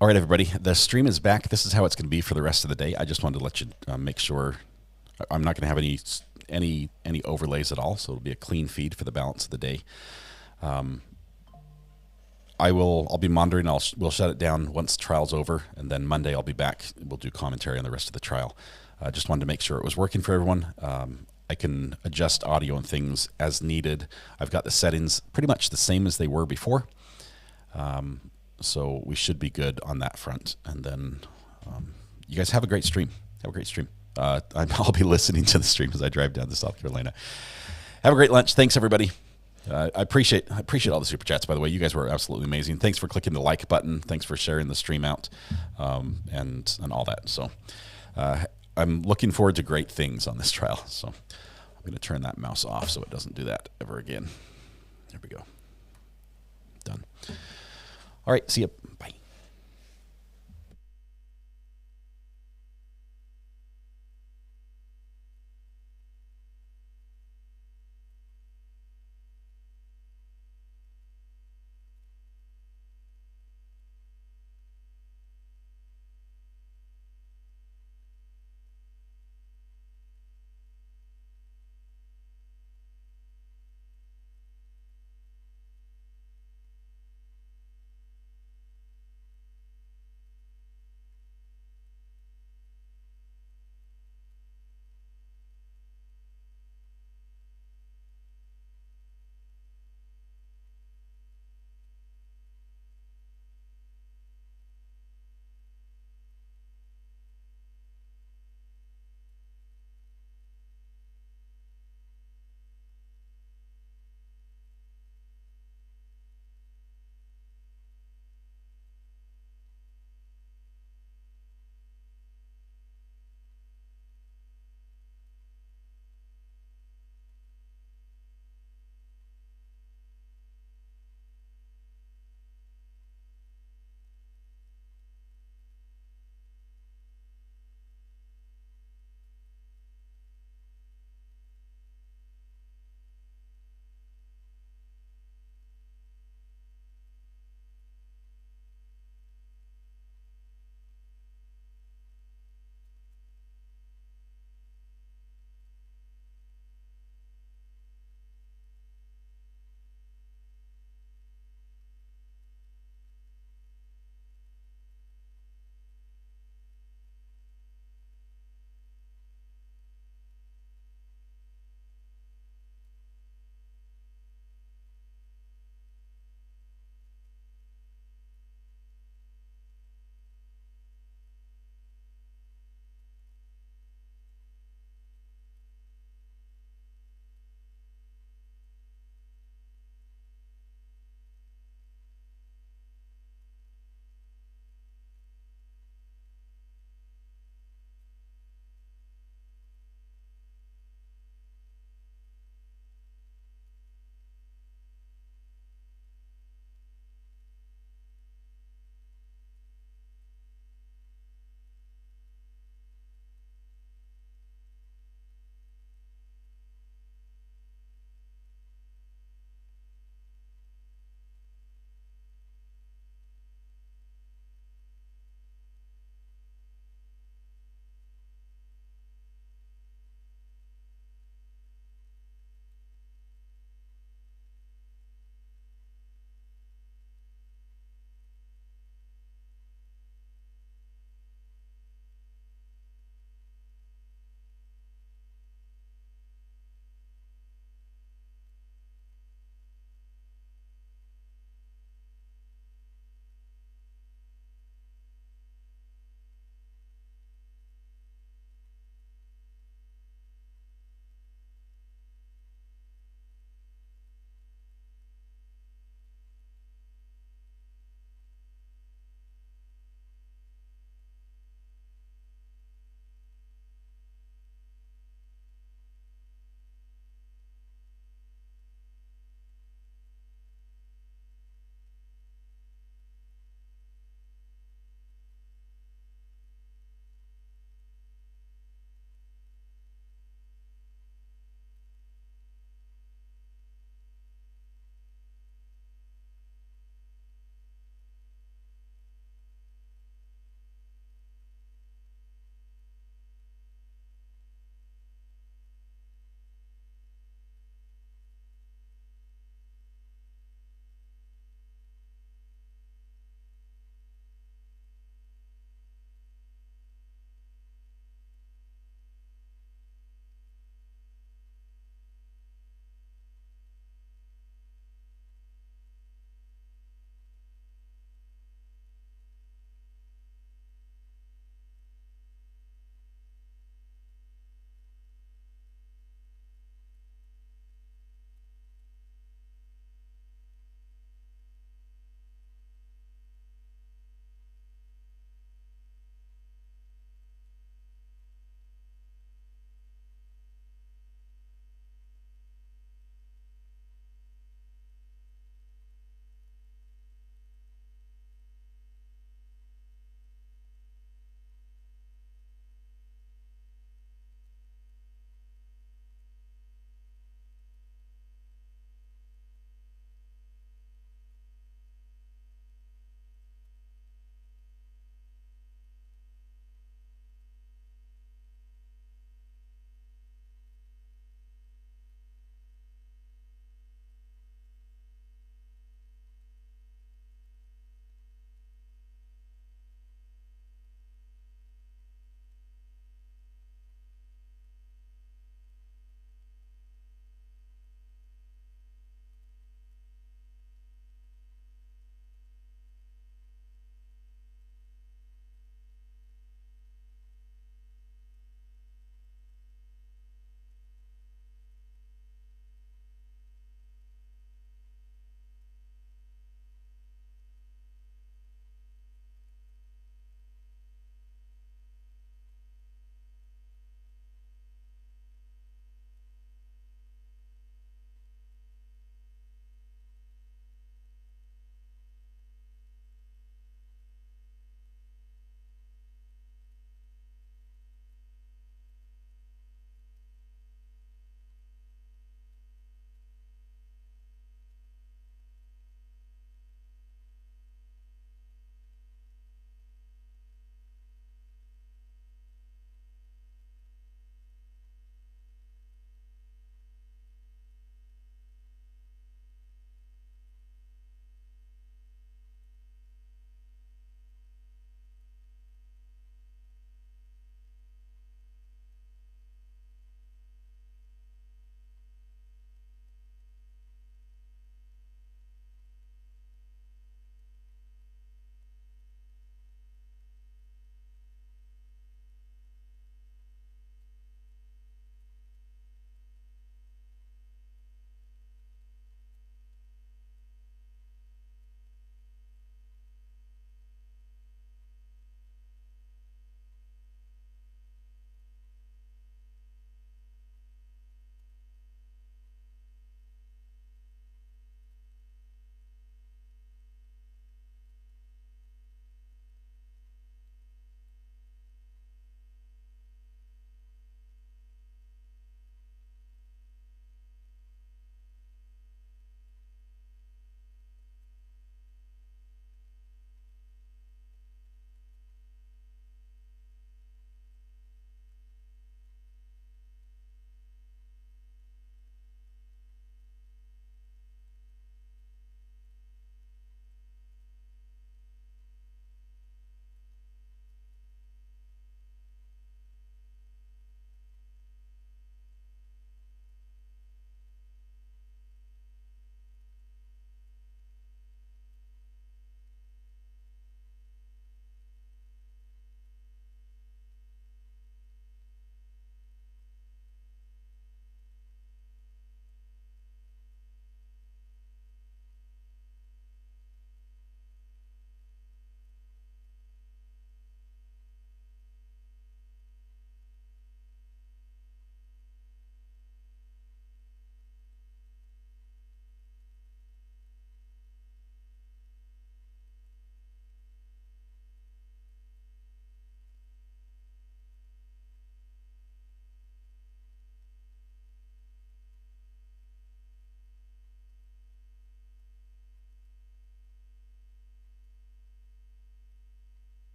All right, everybody, the stream is back. This is how it's going to be for the rest of the day. I just wanted to let you make sure I'm not going to have any overlays at all, so it'll be a clean feed for the balance of the day. I'll be monitoring. We'll shut it down once the trial's over, and then Monday I'll be back. We'll do commentary on the rest of the trial. Just wanted to make sure it was working for everyone. I can adjust audio and things as needed. I've got the settings pretty much the same as they were before. So we should be good on that front. And then you guys have a great stream. Have a great stream. I'll be listening to the stream as I drive down to South Carolina. Have a great lunch. Thanks, everybody. I appreciate all the super chats, by the way. You guys were absolutely amazing. Thanks for clicking the like button. Thanks for sharing the stream out and all that. So I'm looking forward to great things on this trial. So I'm going to turn that mouse off so it doesn't do that ever again. There we go. Done. All right, see you. Bye.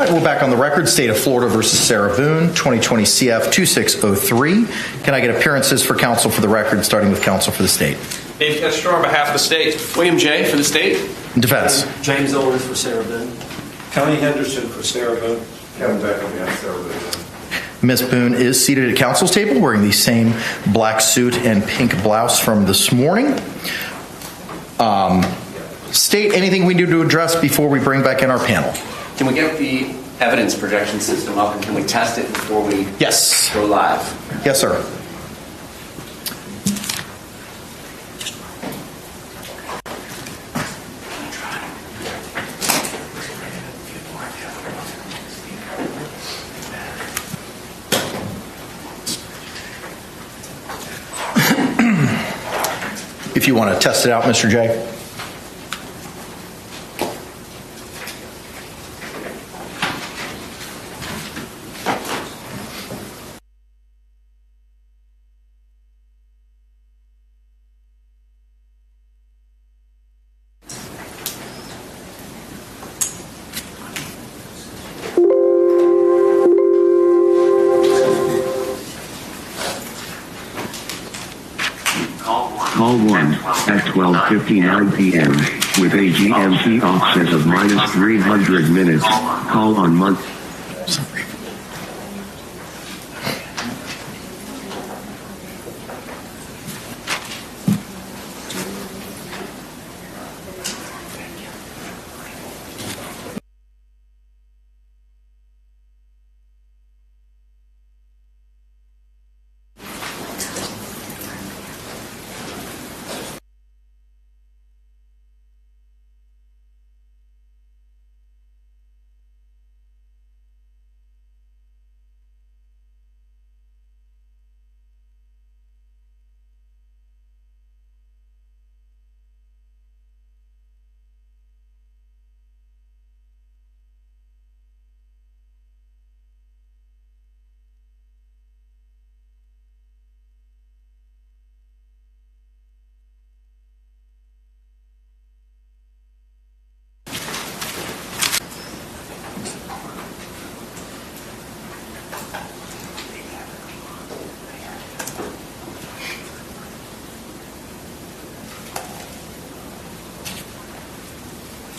All right, we're back on the record. State of Florida versus Sarah Boone, 2020 CF 2603. Can I get appearances for counsel for the record, starting with counsel for the state? Dave Castro on behalf of the state. William J. for the state. Defense. James Owens for Sarah Boone. Connie Henderson for Sarah Boone. Kevin Beck on behalf of Sarah Boone. Ms. Boone is seated at counsel's table wearing the same black suit and pink blouse from this morning. State, anything we need to address before we bring back in our panel? Can we get the evidence projection system up and can we test it before we Yes. go live? Yes, sir. If you want to test it out, Mr. J. Call 1 at 12:59 p.m. with a GMT offset of minus 300 minutes. Call on month.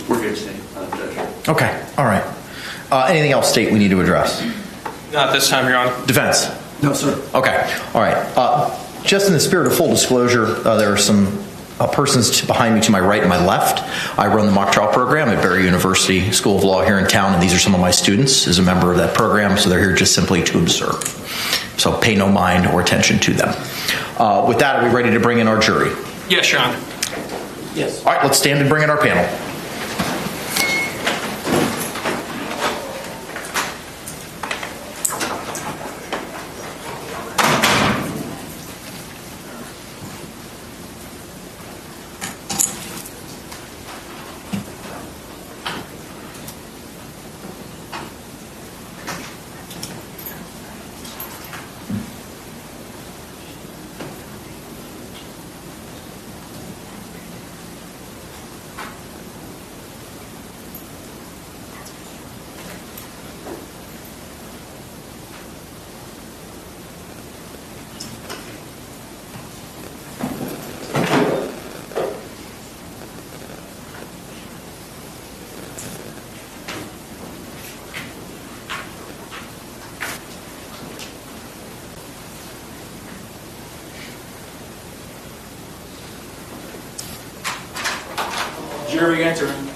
We're good, State. Okay. All right. Anything else, State, we need to address? Not this time, Your Honor. Defense. No, sir. Okay. All right. Just in the spirit of full disclosure, there are some persons behind me to my right and my left. I run the mock trial program at Barry University School of Law here in town, and these are some of my students as a member of that program, so they're here just simply to observe. So pay no mind or attention to them. With that, are we ready to bring in our jury? Yes, Your Honor. Yes. All right, let's stand and bring in our panel. Jury entering.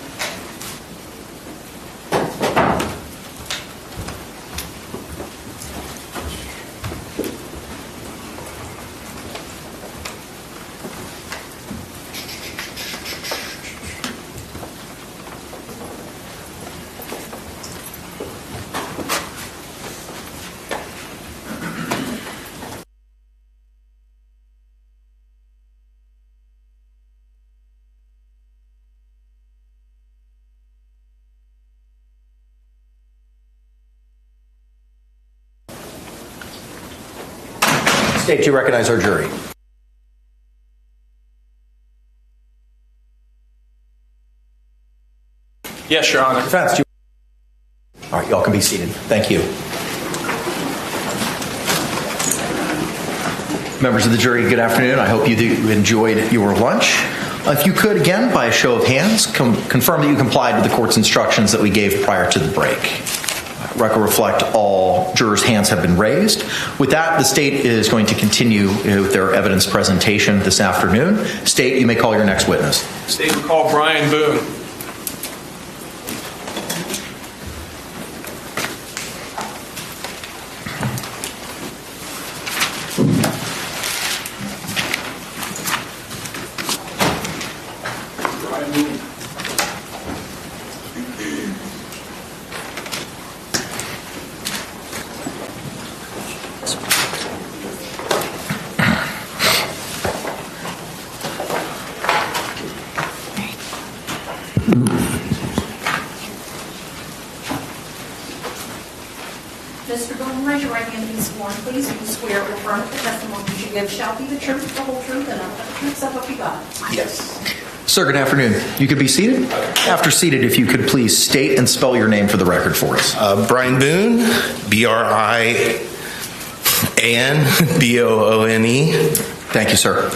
State, do you recognize our jury? Yes, Your Honor. Defense, do you? All right, y'all can be seated. Thank you. Members of the jury, good afternoon. I hope you enjoyed your lunch. If you could, again, by a show of hands, confirm that you complied with the court's instructions that we gave prior to the break. Record reflect all jurors' hands have been raised. With that, the state is going to continue with their evidence presentation this afternoon. State, you may call your next witness. State will call Brian Boone. Mr. Boone, raise your right hand and be sworn, please. You swear or affirm that the testimony you give shall be the truth, the whole truth, and nothing but the truth, so help you God. Yes. Sir, good afternoon. You could be seated. After seated, if you could please state and spell your name for the record for us. Brian Boone, Brian Boone. Thank you, sir.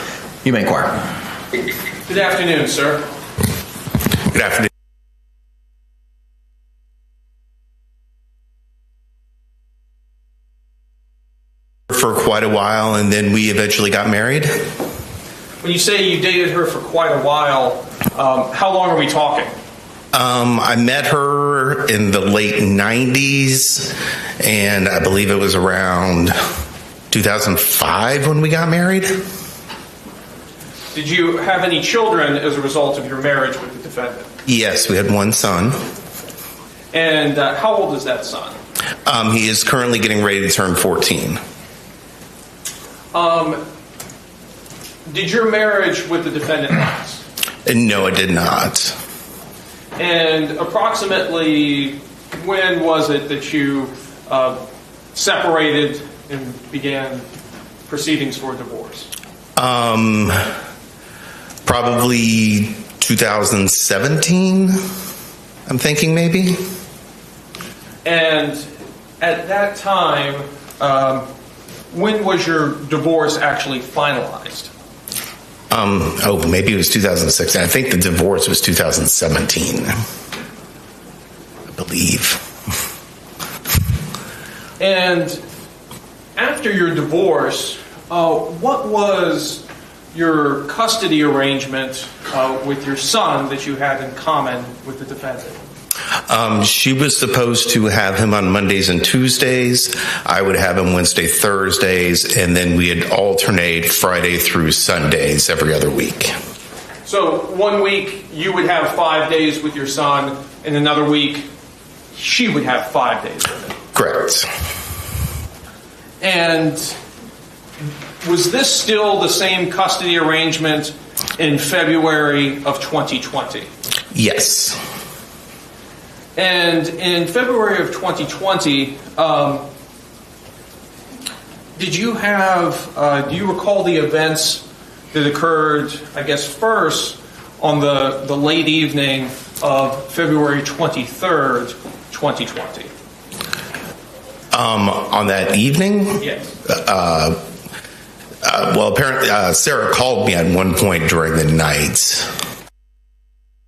You may inquire. Good afternoon, sir. Good afternoon. For quite a while, and then we eventually got married. When you say you dated her for quite a while, how long are we talking? I met her in the late 90s, and I believe it was around 2005 when we got married. Did you have any children as a result of your marriage with the defendant? Yes, we had one son. And how old is that son? He is currently getting ready to turn 14. Did your marriage with the defendant last? No, it did not. And approximately when was it that you separated and began proceedings for divorce? Probably 2017, I'm thinking maybe. And at that time, when was your divorce actually finalized? Maybe it was 2016. I think the divorce was 2017. I believe. And after your divorce, what was your custody arrangement with your son that you had in common with the defendant? She was supposed to have him on Mondays and Tuesdays. I would have him Wednesday, Thursdays, and then we'd alternate Friday through Sundays every other week. So 1 week you would have 5 days with your son, and another week she would have 5 days with him. Correct. And was this still the same custody arrangement in February of 2020? Yes. And in February of 2020, do you recall the events that occurred, I guess, first on the late evening of February 23rd, 2020? On that evening? Yes. Well, apparently Sarah called me at one point during the night.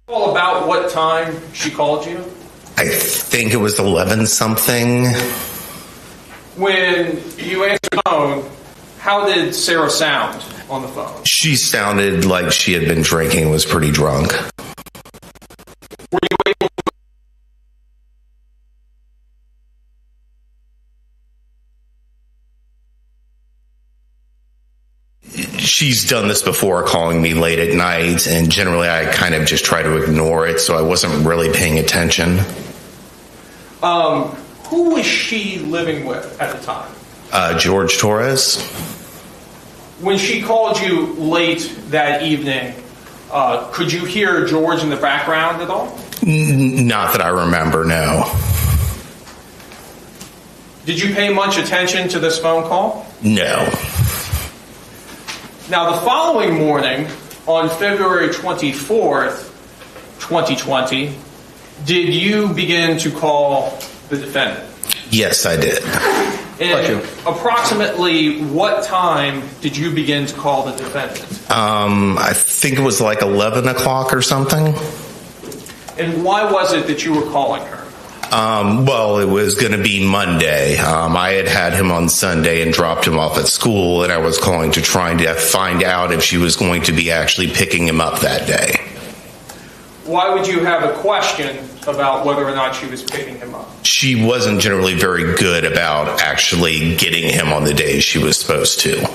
All about what time she called you? I think it was 11 something. When you answered the phone, how did Sarah sound on the phone? She sounded like she had been drinking and was pretty drunk. Were you able to... She's done this before, calling me late at night, and generally I kind of just try to ignore it, so I wasn't really paying attention. Who was she living with at the time? George Torres. When she called you late that evening, could you hear George in the background at all? Not that I remember, no. Did you pay much attention to this phone call? No. Now, the following morning, on February 24th, 2020, did you begin to call the defendant? Yes, I did. And approximately what time did you begin to call the defendant? I think it was like 11 o'clock or something. And why was it that you were calling her? Well, it was going to be Monday. I had him on Sunday and dropped him off at school, and I was calling to try to find out if she was going to be actually picking him up that day. Why would you have a question about whether or not she was picking him up? She wasn't generally very good about actually getting him on the day she was supposed to.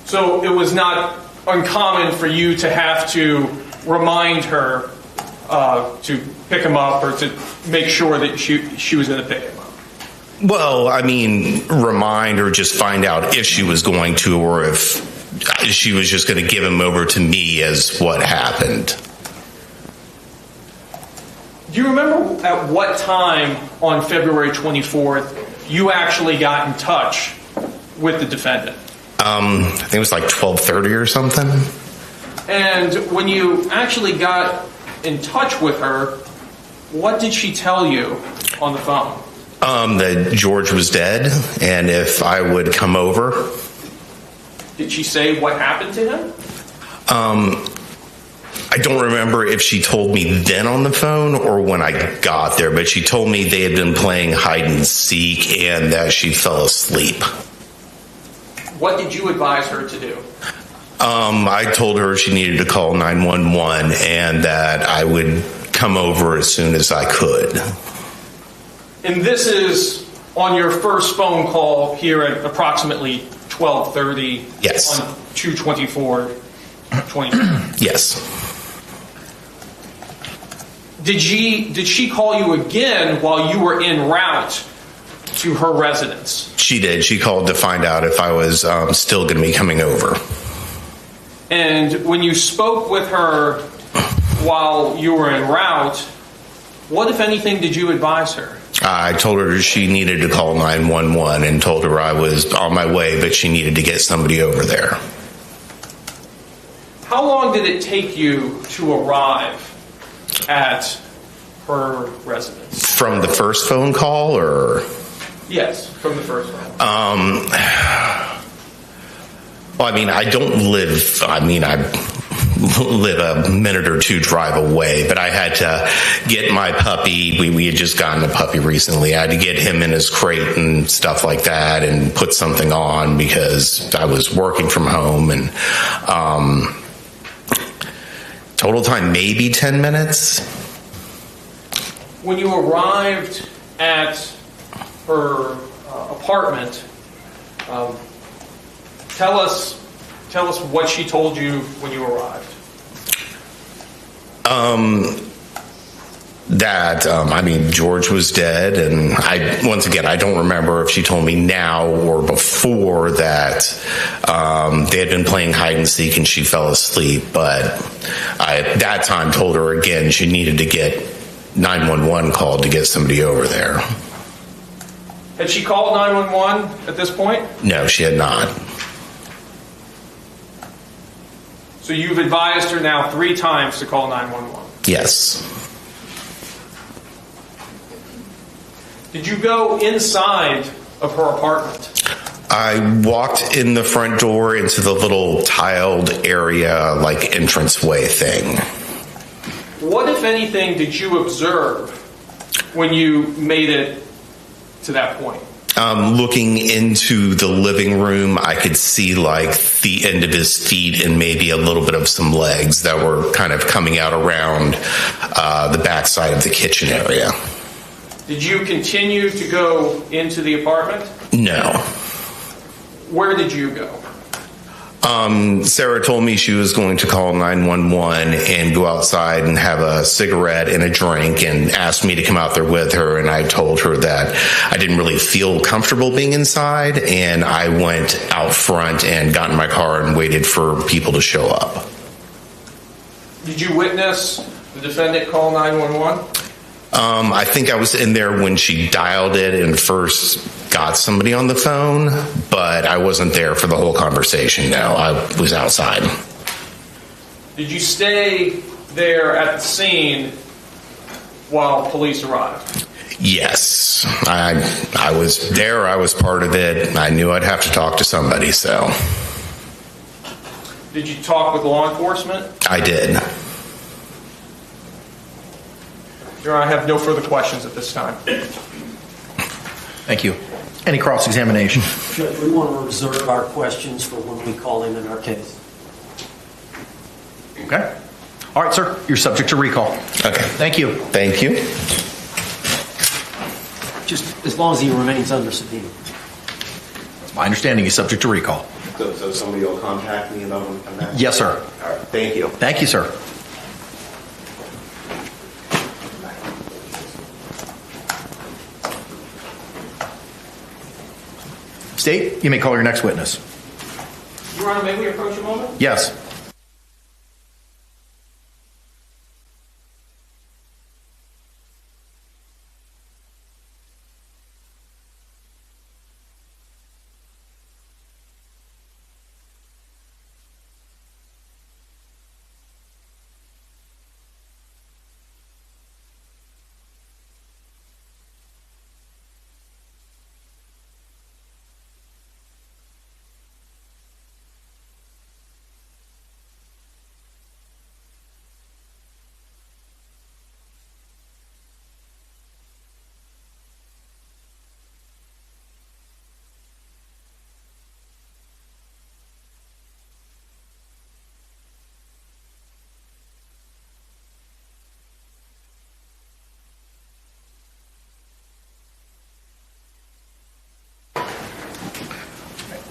So it was not uncommon for you to have to remind her to pick him up or to make sure that she was going to pick him up? Well, I mean, remind or just find out if she was going to, or if she was just going to give him over to me as what happened. Do you remember at what time on February 24th you actually got in touch with the defendant? I think it was like 12:30 or something. And when you actually got in touch with her, what did she tell you on the phone? That George was dead, and if I would come over. Did she say what happened to him? I don't remember if she told me then on the phone or when I got there, but she told me they had been playing hide and seek and that she fell asleep. What did you advise her to do? I told her she needed to call 911 and that I would come over as soon as I could. And this is on your first phone call here at approximately 12:30. Yes. On 2/24/20. Yes. Did she call you again while you were en route to her residence? She did. She called to find out if I was still going to be coming over. And when you spoke with her while you were en route, what, if anything, did you advise her? I told her she needed to call 911 and told her I was on my way, but she needed to get somebody over there. How long did it take you to arrive at her residence? From the first phone call, or? Yes, from the first phone. Well, I mean, I live a minute or two drive away, but I had to get my puppy. We had just gotten a puppy recently. I had to get him in his crate and stuff like that and put something on because I was working from home, and total time maybe 10 minutes. When you arrived at her apartment, tell us what she told you when you arrived. George was dead, and I don't remember if she told me now or before that they had been playing hide and seek and she fell asleep, but I at that time told her again she needed to get 911 called to get somebody over there. Had she called 911 at this point? No, she had not. So you've advised her now 3 times to call 911? Yes. Did you go inside of her apartment? I walked in the front door into the little tiled area, like entranceway thing. What, if anything, did you observe when you made it to that point? Looking into the living room, I could see like the end of his feet and maybe a little bit of some legs that were kind of coming out around the backside of the kitchen area. Did you continue to go into the apartment? No. Where did you go? Sarah told me she was going to call 911 and go outside and have a cigarette and a drink, and asked me to come out there with her, and I told her that I didn't really feel comfortable being inside, and I went out front and got in my car and waited for people to show up. Did you witness the defendant call 911? I think I was in there when she dialed it and first got somebody on the phone, but I wasn't there for the whole conversation. No, I was outside. Did you stay there at the scene while police arrived? Yes, I was there. I was part of it. I knew I'd have to talk to somebody, so Did you talk with law enforcement? I did. Your Honor, I have no further questions at this time. Thank you. Any cross-examination? Judge, we want to reserve our questions for when we call in our case. Okay. All right, sir. You're subject to recall. Okay. Thank you. Thank you. Just as long as he remains under subpoena. It's my understanding he's subject to recall. So somebody will contact me about when I come back? Yes, sir. All right, thank you. Thank you, sir. State, you may call your next witness. Your Honor, may we approach a moment? Yes.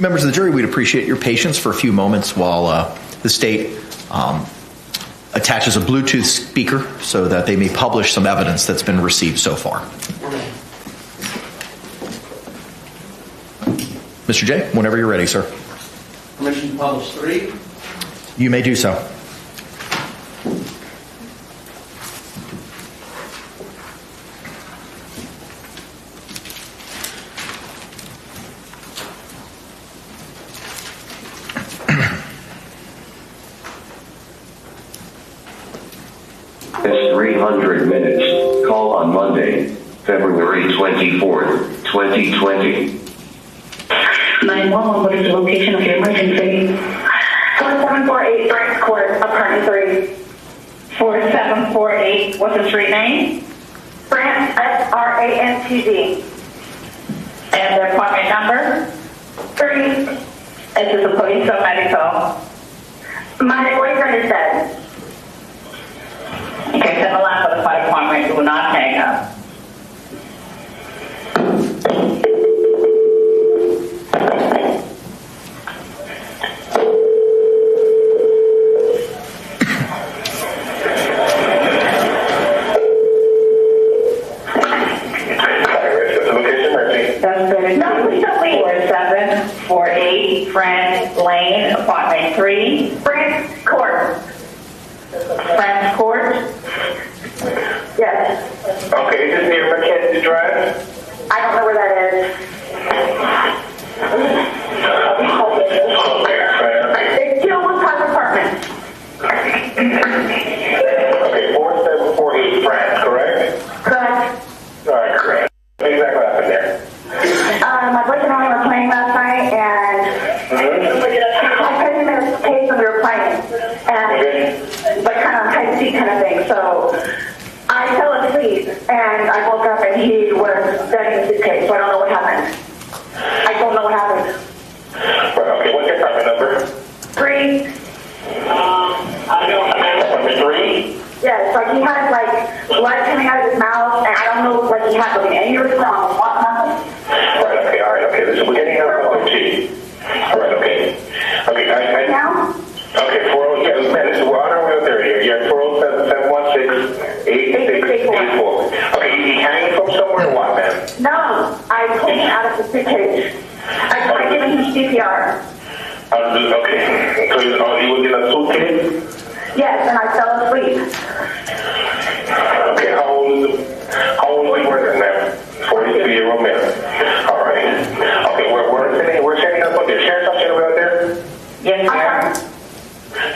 Members of the jury, we'd appreciate your patience for a few moments while the state attaches a Bluetooth speaker so that they may publish some evidence that's been received so far. Mr. J, whenever you're ready, sir. Permission to publish 3. You may do so. It's 300 minutes. Call on Monday, February 24th, 2020. 911, what is the location of your emergency? 4748 Frank Court, apartment 3. 4748, what's the street name? France, F-R-A-N-T-D. And the appointment number? 3. Is this a police or medical? My boyfriend is dead. Okay, send a line for the fire department. Do not hang up. That's good. No, please don't leave. 4748 France Lane, apartment 3. France Court. France Court? Yes. Okay, is this near Mackenzie Drive? I don't know where that is. It's still with Park Apartment. Okay, 4748 France, correct? Correct. All right, correct. What exactly happened there? My boyfriend and I were playing last night, and I put him in a case when we were playing, and but kind of hide and seek kind of thing. So I fell asleep, and I woke up, and he was dead in the suitcase. So I don't know what happened. I don't know what happened. Right, okay, what's your apartment number? 3. Apartment 3? Yes, like he had like blood coming out of his mouth, and I don't know what he had, like an aneurysm or what happened. Right, okay, all right, okay. Listen, we're getting out of the All right, okay. Okay, Now? Okay, 407, man, this is, we're on our way up there. You're at 407-716-8684. Okay, he hanging from somewhere or what, man? No, I pulled him out of the suitcase. I tried giving him CPR. Okay, so he was in a suitcase? Yes, and I fell asleep. Okay, how old is he working, ma'am? 42-year-old man. All right. Okay, we're setting up up there. Sheriff's officer out there? Yes, sir.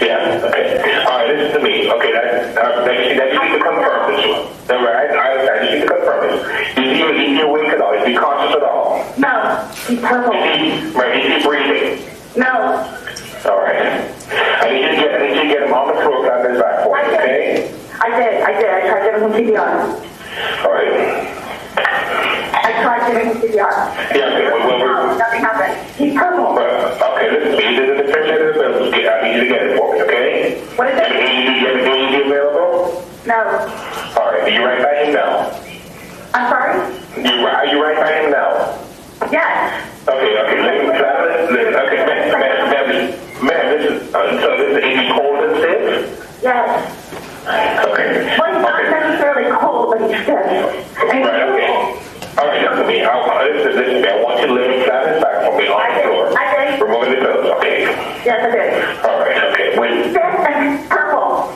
Yeah, okay. All right, listen to me. Okay, that you need to confirm this one. I just need to confirm this. You No. He's purple. Right, is he breathing? No. All right. I need you to get him on the throat on his back for me, okay? I did. I tried giving him CPR. All right. I tried giving him CPR. Yeah, okay, No, nothing happened. He's purple. Okay, listen, you did the definition of the bill. I need you to get it for me, okay? What is it? Is he available? No. All right, are you right by him now? I'm sorry? Are you right by him now? Yes. Okay, listen, okay, ma'am, this is, so this is he cold and stiff? Yes. Okay. Well, he's not necessarily cold, but he's stiff. And Right, okay. All right, listen to me. Listen, I want you to lay flat his back for me on the floor. I did. Removing the pillows, okay? Yes, I did. All right, okay. He's stiff and purple.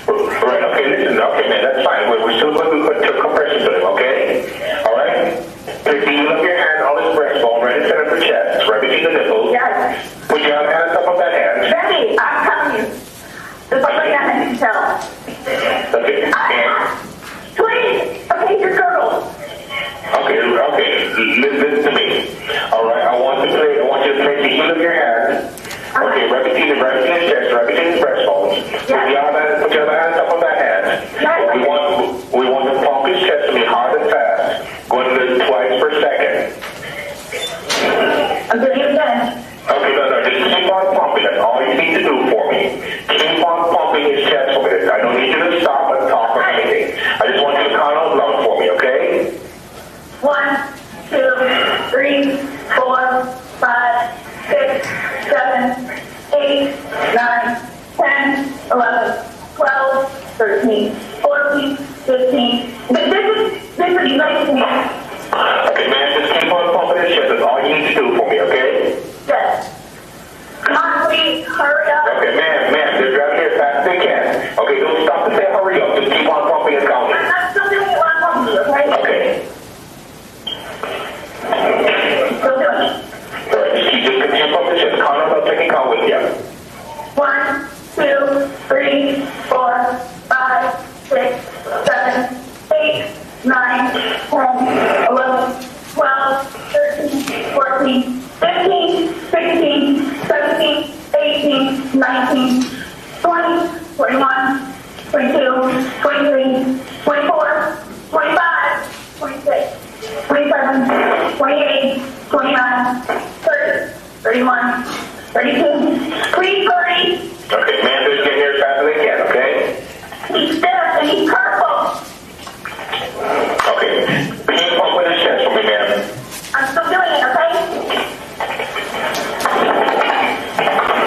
Right, okay, listen, okay, man, that's fine. We're still going to put compression to him, okay? All right? If you look your hand on his breastbone, right in center of the chest, right between the nipples. Yes. Put your other hand on top of that hand. Ready, I'm telling you. Just like that, I can tell. Okay. Please, okay, your girl. Okay, listen to me. All right, I want you to place the heel of your hand. Okay, right between his chest, right between his breastbones. Yes. Put your other hand on top of that hand. Yes. We want to pump his chest to be hard and fast. Going to do twice per second. I'm doing it again. Okay, no, just keep on pumping. That's all you need to do for me. Keep on pumping his chest for me. I don't need you to stop and talk or anything. I just want you to count out loud for me, okay? 1, 2, 3, 4, 5, 6, 7, 8, 9, 10, 11, 12, 13, 14, 15. This is nice. Okay, man, just keep on pumping his chest. That's all you need to do for me, okay? Yes. Come on, please, hurry up. Okay, ma'am, they're driving here as fast as they can. Okay, don't stop to say hurry up. Just keep on pumping and counting. I'm still doing it while I'm talking to you, okay? Okay. Still doing it. All right, just continue pumping his chest. Count on up, taking count with you. 1, 2, 3, 4, 5, 6, 7, 8, 9, 10, 11, 12, 13, 14, 15, 16, 17, 18, 19, 20, 21, 22, 23, 24, 25, 26, 27, 28, 29, 30, 31, 32. Please hurry. Okay, man, just get here as fast as they can, okay? He's stiff and he's purple. Okay, keep pumping his chest for me, ma'am. I'm still doing it, okay?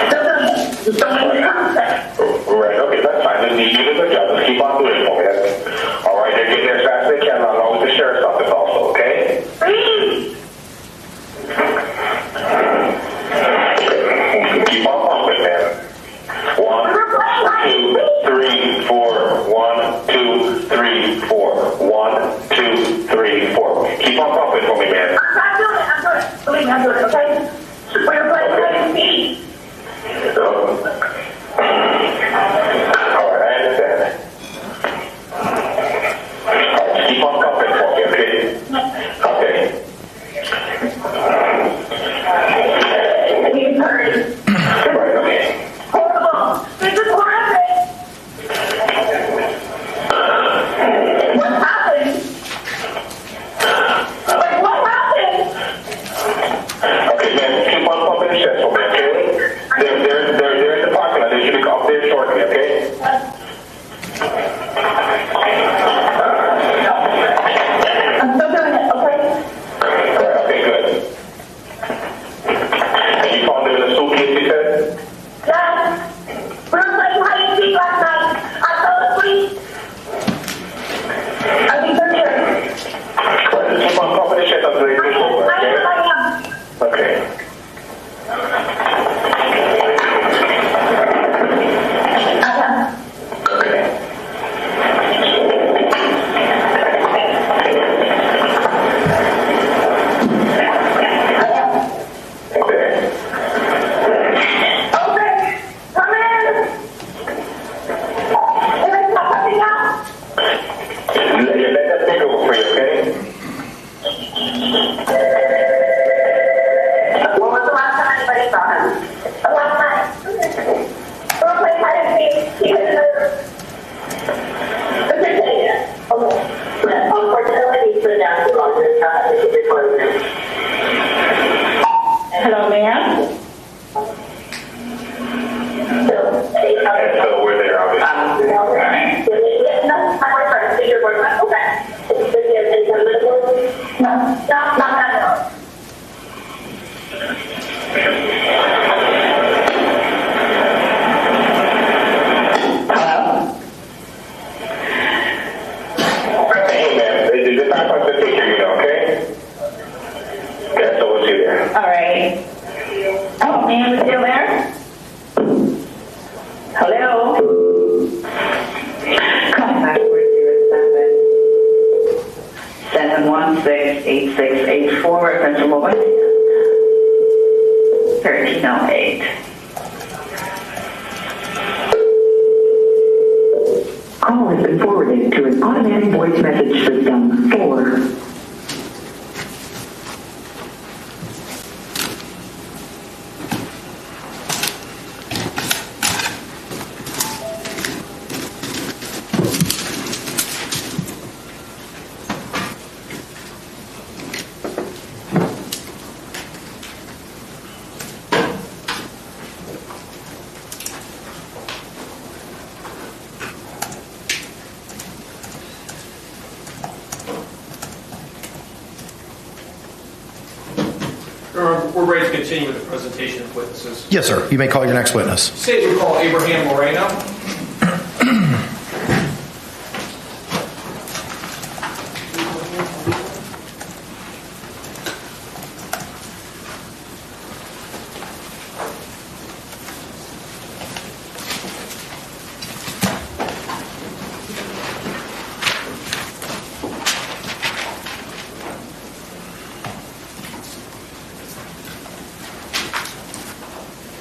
Still doing it. Just don't make me upset. Right, okay, that's fine. Just you do the job. Just keep on doing it for me. That's all right. They're getting there as fast as they can. I'll know with the sheriff's office also, okay? Please. Keep on pumping, man. 1, 2, 3, 4. 1, 2, 3, 4. 1, 2, 3, 4. Keep on pumping for me, man. I'm doing it. Believe me, I'm doing it, okay? We're going to play hide and seek. All right, I understand. All right, keep on pumping for me, okay? Okay. Please hurry. Right, okay. Horrible. This is horrific. What happened? Like, what happened? Okay, man, All right. Oh, ma'am, is still there? Hello? Contact 407-716-8684, referential mobile. 1308. Call has been forwarded to an automatic voice message system. 4. We're ready to continue with the presentation of witnesses. Yes, sir. You may call your next witness. Say we call Abraham Moreno.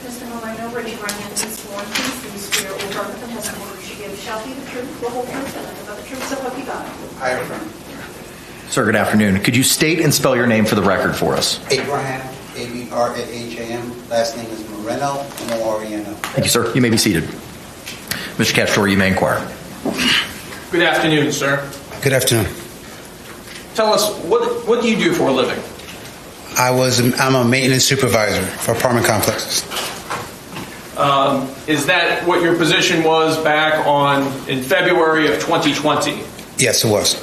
Mr. Moreno, raise your right hand and be sworn. Please do swear or affirm that the testimony you give shall be the truth, the whole truth, and nothing but the truth, so help you God. I affirm. Sir, good afternoon. Could you state and spell your name for the record for us? Abraham, A-B-R-A-H-A-M. Last name is Moreno, M-O-R-E-N-O. Thank you, sir. You may be seated. Mr. Castro, you may inquire. Good afternoon, sir. Good afternoon. Tell us, what do you do for a living? I'm a maintenance supervisor for apartment complexes. Is that what your position was back in February of 2020? Yes, it was.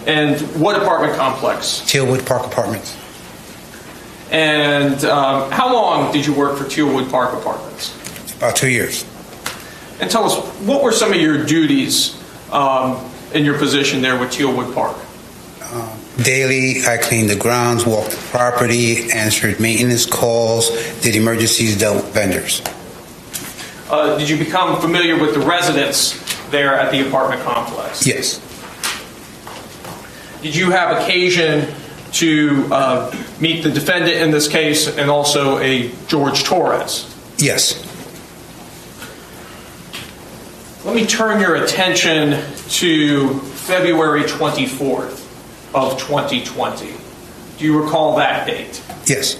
And what apartment complex? Tealwood Park Apartments. And how long did you work for Tealwood Park Apartments? About 2 years. And tell us, what were some of your duties in your position there with Tealwood Park? Daily, I cleaned the grounds, walked the property, answered maintenance calls, did emergencies, dealt with vendors. Did you become familiar with the residents there at the apartment complex? Yes. Did you have occasion to meet the defendant in this case and also a George Torres? Yes. Let me turn your attention to February 24th of 2020. Do you recall that date? Yes.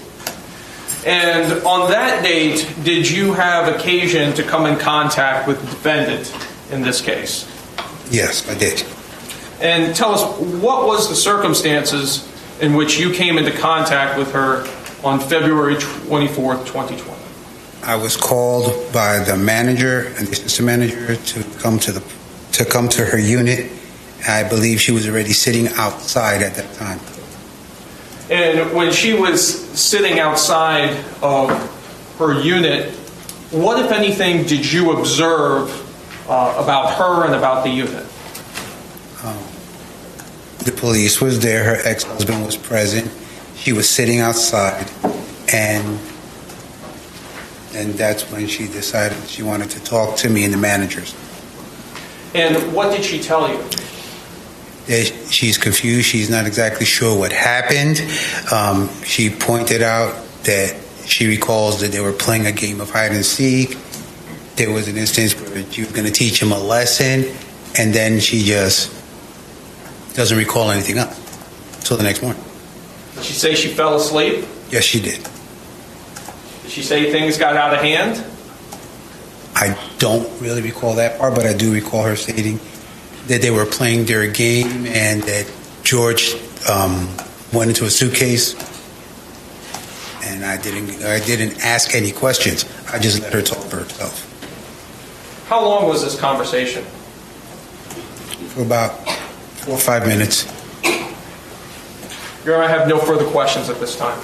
And on that date, did you have occasion to come in contact with the defendant in this case? Yes, I did. And tell us, what was the circumstances in which you came into contact with her on February 24th, 2020? I was called by the manager and the assistant manager to come to her unit. I believe she was already sitting outside at that time. And when she was sitting outside of her unit, what, if anything, did you observe about her and about the unit? The police was there. Her ex-husband was present. She was sitting outside, and that's when she decided she wanted to talk to me and the managers. And what did she tell you? She's confused. She's not exactly sure what happened. She pointed out that she recalls that they were playing a game of hide and seek. There was an instance where you were going to teach him a lesson, and then she just doesn't recall anything else until the next morning. Did she say she fell asleep? Yes, she did. Did she say things got out of hand? I don't really recall that part, but I do recall her stating that they were playing their game and that George went into a suitcase, and I didn't ask any questions. I just let her talk for herself. How long was this conversation? For about 4 or 5 minutes. Your Honor, I have no further questions at this time.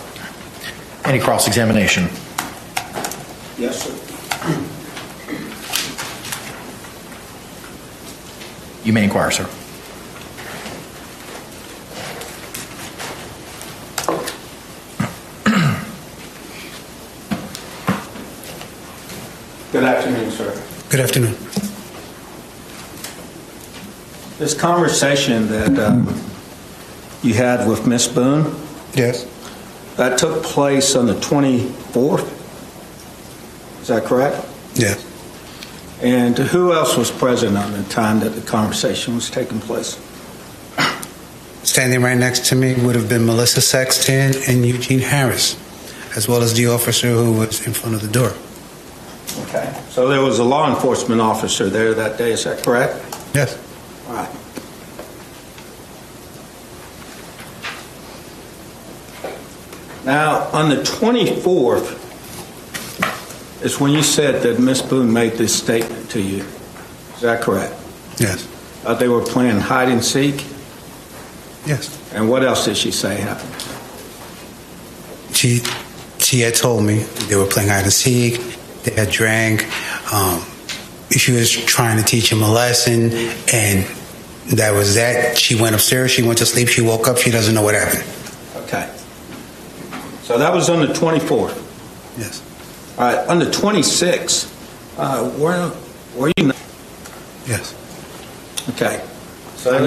Any cross-examination? Yes, sir. You may inquire, sir. Good afternoon, sir. Good afternoon. This conversation that you had with Miss Boone, Yes. that took place on the 24th. Is that correct? Yes. And who else was present on the time that the conversation was taking place? Standing right next to me would have been Melissa Sexton and Eugene Harris, as well as the officer who was in front of the door. Okay. So there was a law enforcement officer there that day, is that correct? Yes. All right. Now, on the 24th is when you said that Miss Boone made this statement to you. Is that correct? Yes. They were playing hide and seek? Yes. And what else did she say happened? She had told me they were playing hide and seek. They had drank. She was trying to teach him a lesson, and that was that. She went upstairs. She went to sleep. She woke up. She doesn't know what happened. Okay. So that was on the 24th. Yes. All right. On the 26th, were you? Yes. Okay. So I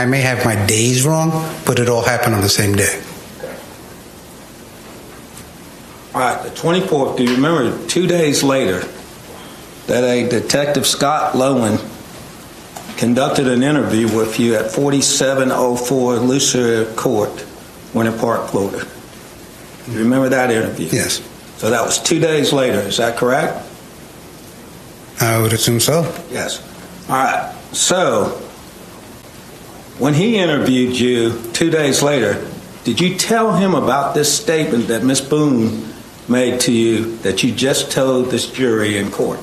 may have my days wrong, but it all happened on the same day. All right, the 24th, do you remember 2 days later that a Detective Scott Lowen conducted an interview with you at 4704 Lucier Court, Winter Park, Florida? Do you remember that interview? Yes. So that was 2 days later, is that correct? I would assume so. Yes. All right, so when he interviewed you 2 days later, did you tell him about this statement that Miss Boone made to you that you just told this jury in court?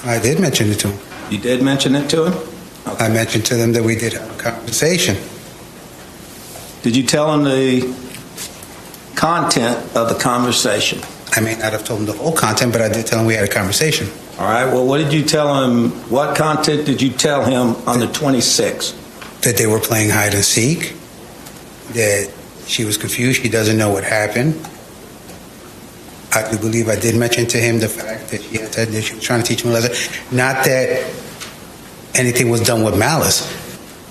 I did mention it to him. You did mention it to him? Okay. I mentioned to them that we did have a conversation. Did you tell him the content of the conversation? I may not have told him the whole content, but I did tell him we had a conversation. All right, well, what did you tell him? What content did you tell him on the 26th? That they were playing hide and seek, that she was confused, she doesn't know what happened. I do believe I did mention to him the fact that she had said that she was trying to teach him a lesson. Not that anything was done with malice.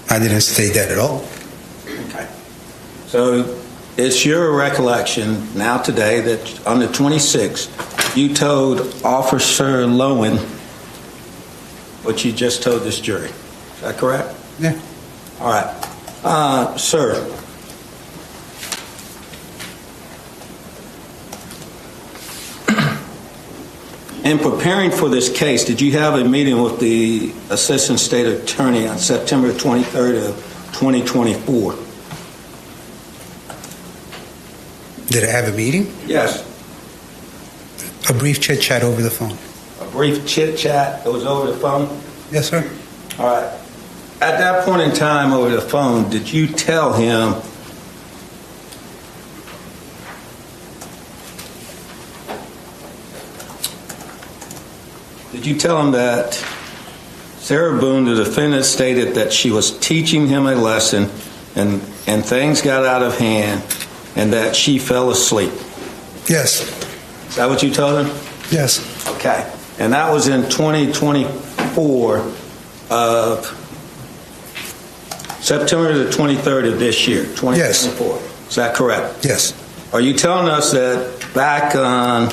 I didn't state that at all. Okay. So it's your recollection now today that on the 26th, you told Officer Lowen what you just told this jury. Is that correct? Yeah. All right. Sir, in preparing for this case, did you have a meeting with the Assistant State Attorney on September 23rd of 2024? Did I have a meeting? Yes. A brief chit chat over the phone. A brief chit chat that was over the phone? Yes, sir. All right. At that point in time over the phone, did you tell him that Sarah Boone, the defendant, stated that she was teaching him a lesson and things got out of hand and that she fell asleep? Yes. Is that what you told him? Yes. Okay. And that was in 2024 of September the 23rd of this year, 2024. Yes. Is that correct? Yes. Are you telling us that back on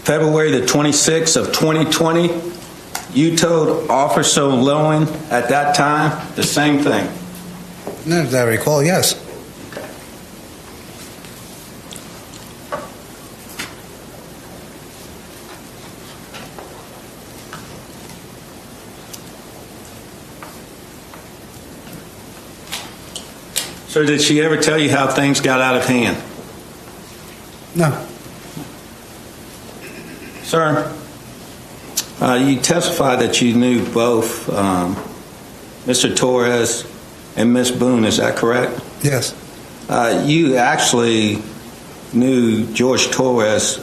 February the 26th of 2020, you told Officer Lowen at that time the same thing? No, as I recall, yes. Okay. So did she ever tell you how things got out of hand? No. Sir, you testified that you knew both Mr. Torres and Miss Boone, is that correct? Yes. You actually knew George Torres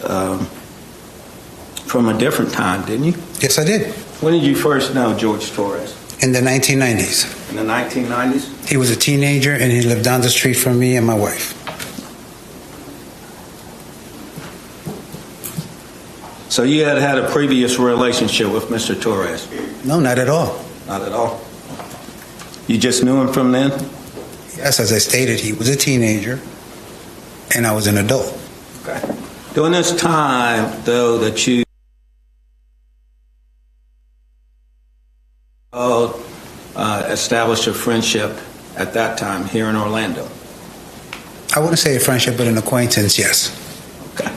from a different time, didn't you? Yes, I did. When did you first know George Torres? In the 1990s. In the 1990s? He was a teenager and he lived down the street from me and my wife. So you had a previous relationship with Mr. Torres? No, not at all. Not at all? You just knew him from then? Yes, as I stated, he was a teenager, and I was an adult. Okay. During this time, though, that you established a friendship at that time here in Orlando? I wouldn't say a friendship, but an acquaintance, yes. Okay.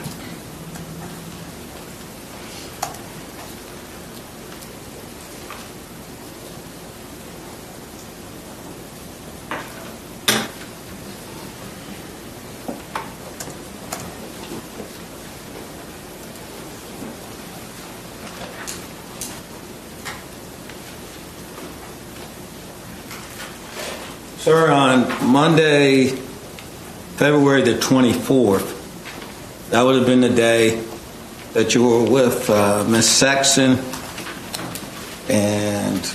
Sir, on Monday, February the 24th, that would have been the day that you were with Miss Saxon and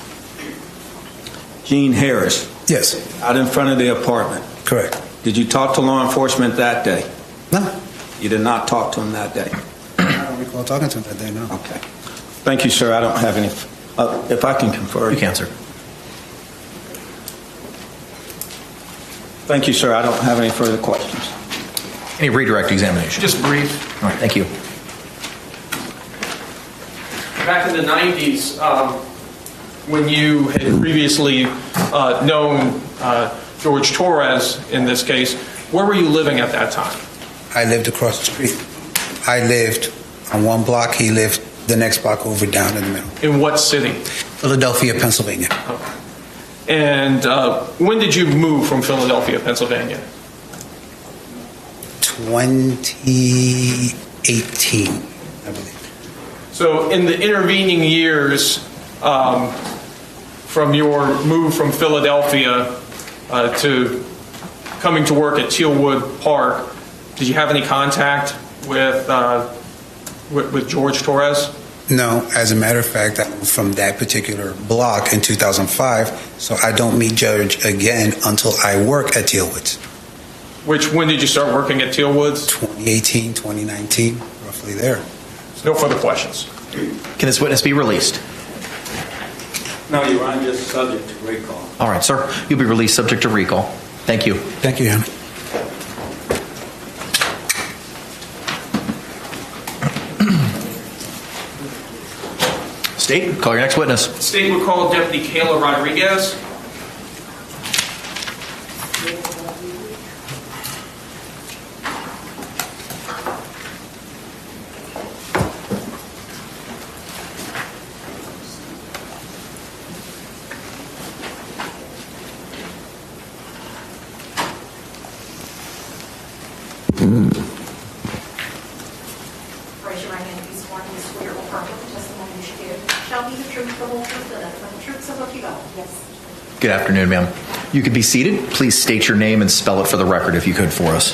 Gene Harris. Yes. Out in front of the apartment. Correct. Did you talk to law enforcement that day? No. You did not talk to him that day? I don't recall talking to him that day, no. Okay. Thank you, sir. I don't have any. If I can confer. You can, sir. Thank you, sir. I don't have any further questions. Any redirect examination? Just brief. All right, thank you. Back in the 90s, when you had previously known George Torres in this case, where were you living at that time? I lived across the street. I lived on one block. He lived the next block over down in the middle. In what city? Philadelphia, Pennsylvania. Okay. And when did you move from Philadelphia, Pennsylvania? 2018, I believe. So in the intervening years from your move from Philadelphia to coming to work at Tealwood Park, did you have any contact with George Torres? No, as a matter of fact, I moved from that particular block in 2005, so I don't meet George again until I work at Tealwoods. When did you start working at Tealwoods? 2018, 2019, roughly there. No further questions. Can this witness be released? No, Your Honor, just subject to recall. All right, sir. You'll be released subject to recall. Thank you. Thank you, Your Honor. State, call your next witness. The state would call Deputy Kayla Rodriguez. Raise your right hand and be sworn to swear or affirm that the testimony you should give shall be the truth, the whole truth, and nothing but the truth, so help you God. Yes. Good afternoon, ma'am. You could be seated. Please state your name and spell it for the record if you could for us.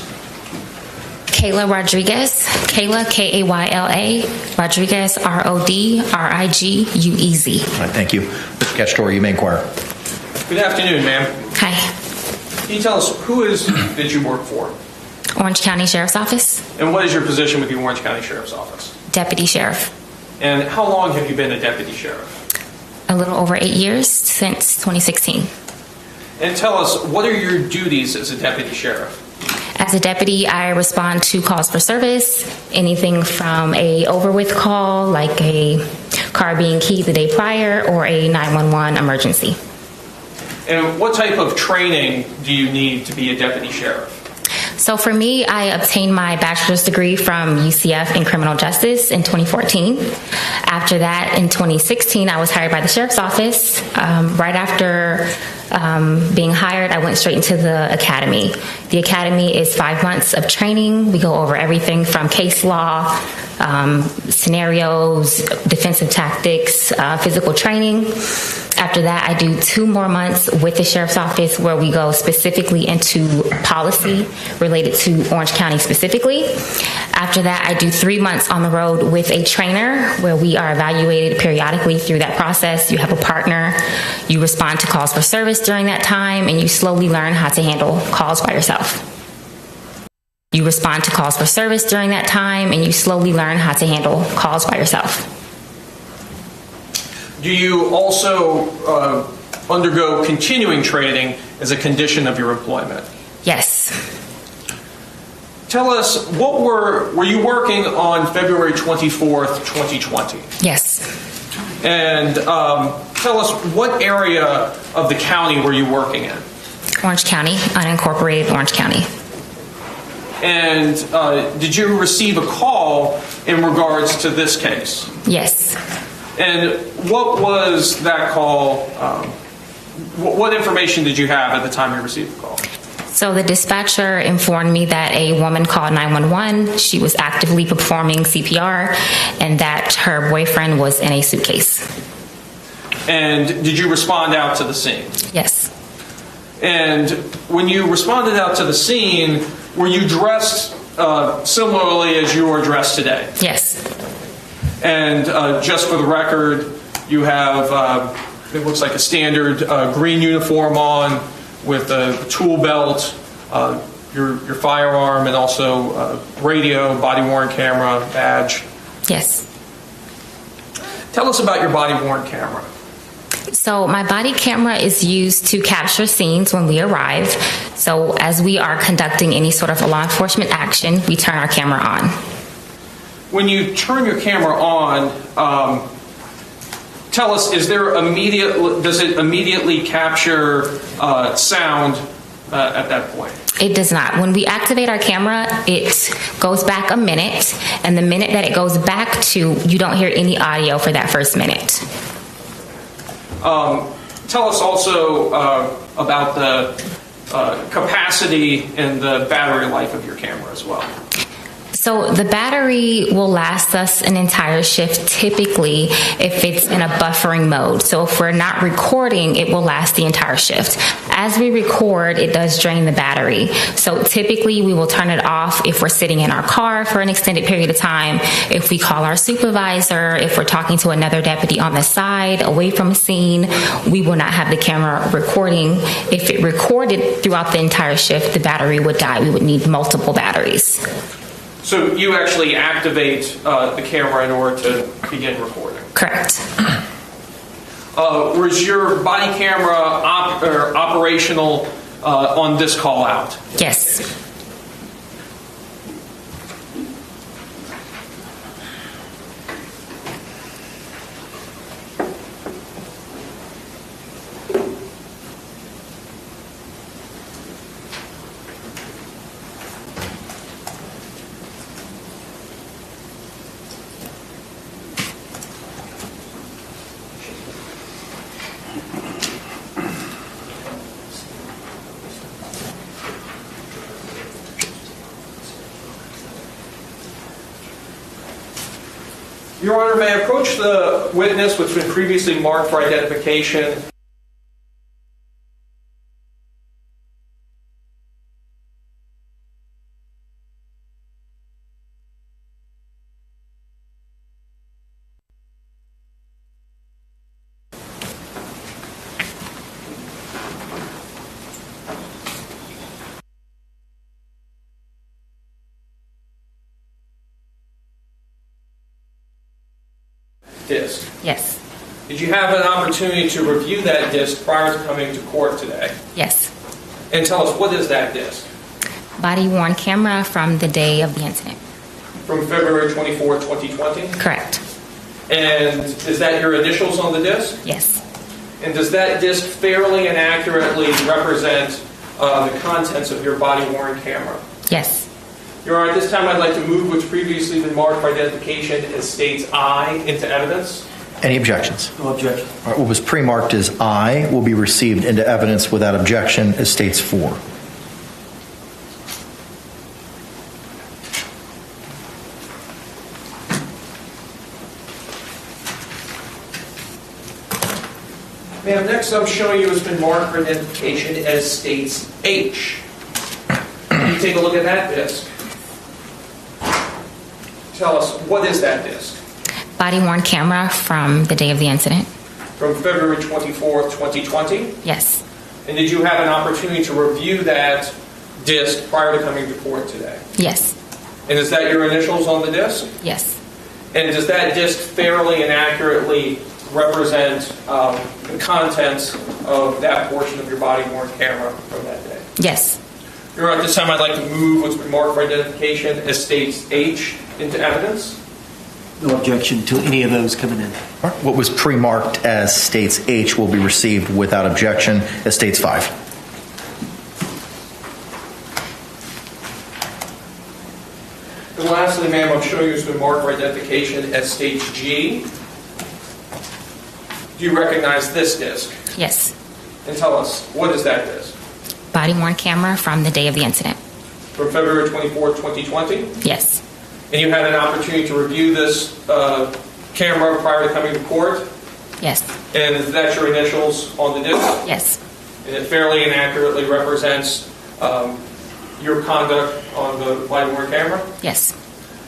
Kayla Rodriguez. Kayla, Kayla, Rodriguez, Rodriguez. All right, thank you. Mr. Cacciatore, you may inquire. Good afternoon, ma'am. Hi. Can you tell us who is that you work for? Orange County Sheriff's Office. And what is your position with the Orange County Sheriff's Office? Deputy Sheriff. And how long have you been a deputy sheriff? A little over 8 years, since 2016. And tell us, what are your duties as a deputy sheriff? As a deputy, I respond to calls for service, anything from a over with call, like a car being keyed the day prior, or a 911 emergency. And what type of training do you need to be a deputy sheriff? So for me, I obtained my bachelor's degree from UCF in criminal justice in 2014. After that, in 2016, I was hired by the sheriff's office. Right after being hired, I went straight into the academy. The academy is 5 months of training. We go over everything from case law, scenarios, defensive tactics, physical training. After that, I do 2 more months with the sheriff's office where we go specifically into policy related to Orange County specifically. After that, I do 3 months on the road with a trainer where we are evaluated periodically through that process. You have a partner, you respond to calls for service during that time, and you slowly learn how to handle calls by yourself. You respond to calls for service during that time, and you slowly learn how to handle calls by yourself. Do you also undergo continuing training as a condition of your employment? Yes. Tell us, what were you working on February 24th, 2020? Yes. And tell us, what area of the county were you working in? Orange County, unincorporated Orange County. And did you receive a call in regards to this case? Yes. And what was that call? What information did you have at the time you received the call? So the dispatcher informed me that a woman called 911. She was actively performing CPR and that her boyfriend was in a suitcase. And did you respond out to the scene? Yes. And when you responded out to the scene, were you dressed similarly as you are dressed today? Yes. And just for the record, you have, it looks like a standard green uniform on with a tool belt, your firearm, and also radio, body-worn camera, badge. Yes. Tell us about your body-worn camera. So my body camera is used to capture scenes when we arrive. So as we are conducting any sort of law enforcement action, we turn our camera on. When you turn your camera on, tell us, does it immediately capture sound at that point? It does not. When we activate our camera, it goes back a minute, and the minute that it goes back to, you don't hear any audio for that first minute. Tell us also about the capacity and the battery life of your camera as well. So the battery will last us an entire shift typically if it's in a buffering mode. So if we're not recording, it will last the entire shift. As we record, it does drain the battery. So typically we will turn it off if we're sitting in our car for an extended period of time, if we call our supervisor, if we're talking to another deputy on the side, away from a scene, we will not have the camera recording. If it recorded throughout the entire shift, the battery would die. We would need multiple batteries. So you actually activate the camera in order to begin recording? Correct. Was your body camera operational on this call out? Yes. Your Honor, may I approach the witness which has been previously marked for identification? Disc. Yes. Did you have an opportunity to review that disc prior to coming to court today? Yes. And tell us, what is that disc? Body-worn camera from the day of the incident. From February 24, 2020? Correct. And is that your initials on the disc? Yes. And does that disc fairly and accurately represent the contents of your body-worn camera? Yes. Your Honor, at this time I'd like to move what's previously been marked for identification as states I into evidence. Any objections? No objection. All right, what was pre-marked as I will be received into evidence without objection as states 4. Ma'am, next I'm showing you what's been marked for identification as states H. Can you take a look at that disc? Tell us, what is that disc? Body-worn camera from the day of the incident. From February 24th, 2020? Yes. And did you have an opportunity to review that disc prior to coming to court today? Yes. And is that your initials on the disc? Yes. And does that disc fairly and accurately represent the contents of that portion of your body-worn camera from that day? Yes. Your Honor, at this time I'd like to move what's been marked for identification as states H into evidence. No objection to any of those coming in. What was pre-marked as states H will be received without objection as states 5. And lastly, ma'am, I'm showing you what's been marked for identification as states G. Do you recognize this disc? Yes. And tell us, what is that disc? Body-worn camera from the day of the incident. From February 24th, 2020? Yes. And you had an opportunity to review this camera prior to coming to court? Yes. And is that your initials on the disc? Yes. And it fairly and accurately represents your conduct on the body-worn camera? Yes.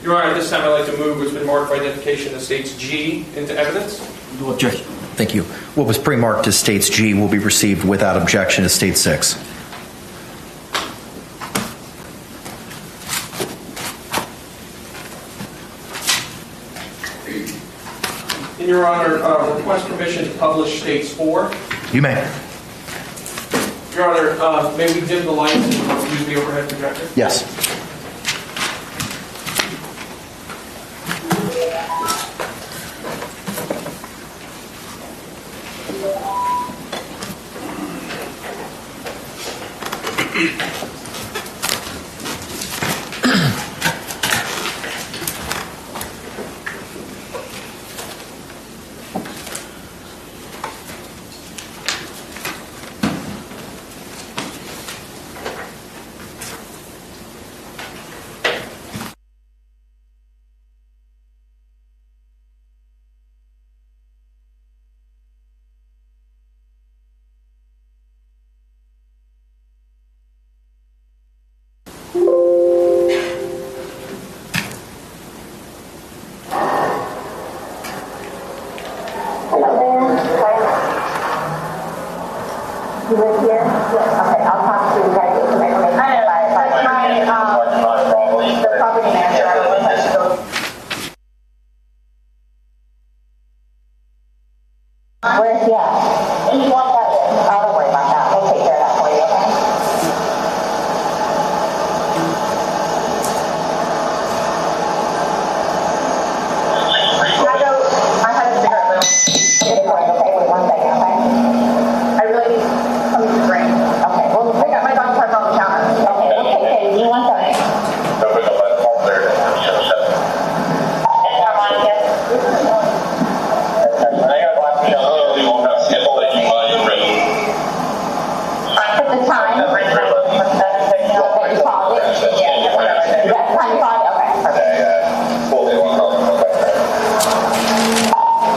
Your Honor, at this time I'd like to move what's been marked for identification as states G into evidence. No objection. Thank you. What was pre-marked as states G will be received without objection as state 6. In your Honor, request permission to publish states 4. You may. Your Honor, may we dim the lights and use the overhead projector? Yes. You live here? Yes. Okay, I'll talk to you guys. The property manager, I don't know if I should go. Where's he at? You want that? Oh, don't worry about that. We'll take care of that for you, okay? I had a cigarette, but okay, wait 1 second, okay? I really need something to drink. Okay, well, I got my dog parked on the counter. Okay, we'll take care of you. 1 second. I put the time. That you called it. Yeah. That's the time you called it? Okay, perfect.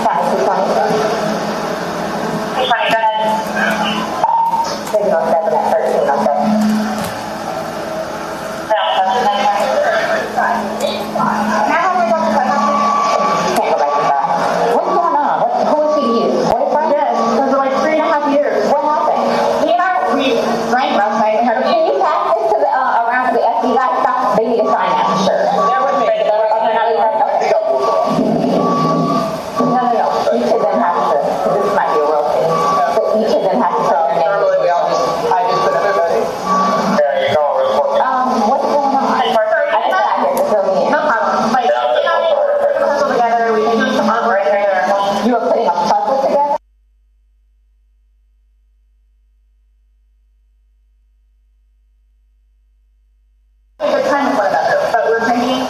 Fine, 220. Hey, Connie, go ahead. Maybe no 7 at 13, no 7. No, Now how do I go to the house? Can't go back to that. What's going on? Who is he to you? Boyfriend? Yes, because of like 3.5 years. What happened? He and I, we drank last night. Can you pass this to the, around to the FBI stuff? They need to sign that, sure. They're with me. Okay, now you have, okay. No. Each of them has to, this might be a real thing, but each of them has to put their name. Normally we all I just put everybody. What's going on? I just got here to fill me in. No problem. Like, we put a puzzle together, we can do some art right there. You were putting a puzzle together? It's a time for that, but we're thinking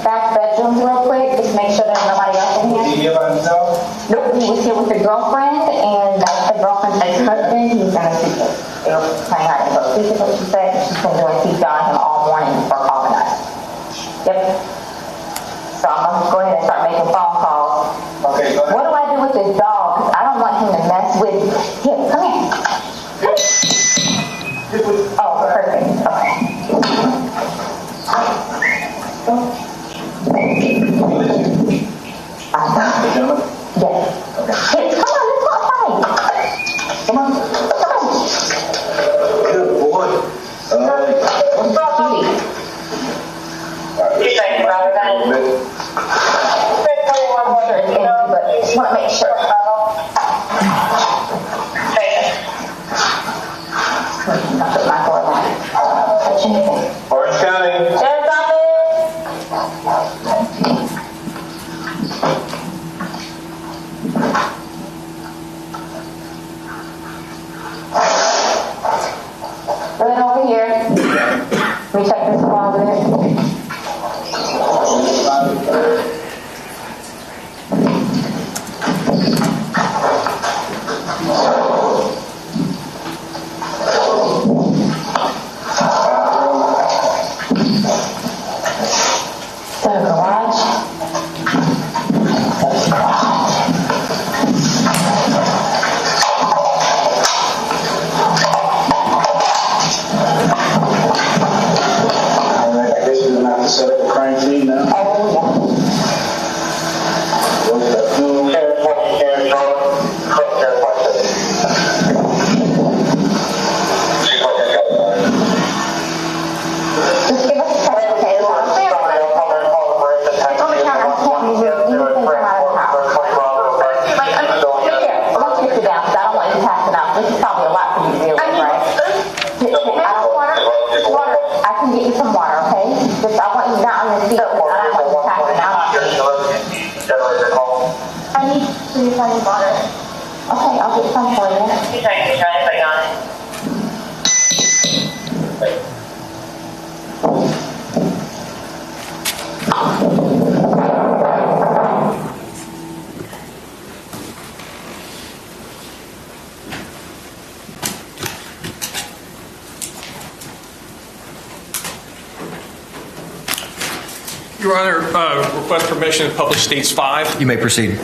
back bedrooms real quick, just make sure there's nobody else in here. Was he here by himself? Nope, he was here with the girlfriend, and that's the girlfriend's ex-husband. He's gonna see this. They were playing hide and go seek is what she said. She's been doing CPR on him all morning before calling us. Yep. So I'm gonna go ahead and start making phone calls. Okay, go ahead. What do I do with this dog? Because I don't want him to mess with him. Come here. Oh, perfect. Okay. Yes. Okay. Hey, come on, let's go outside. Come on. Come on. Good boy. What's up, Judy? You think about it? I'm sure it's empty, but I just want to make sure. I'll put my door on. Touch anything. Orange County. Sheriff's office. Right over here. Let me check this closet. The garage. Alright, I guess we're gonna have to set up a crime scene now. What's that? Just give us a second, okay? It's on the counter. I can't move it. You can come out of the house. Like, here, I want you to sit down, because I don't want you passing out. This is probably a lot for you to deal with, right? I can get you some water, okay? Just, I want you not on your feet, because I don't want you passing out. I need to find water. Okay, I'll get some for you. Your Honor, request permission to publish States 5. You may proceed.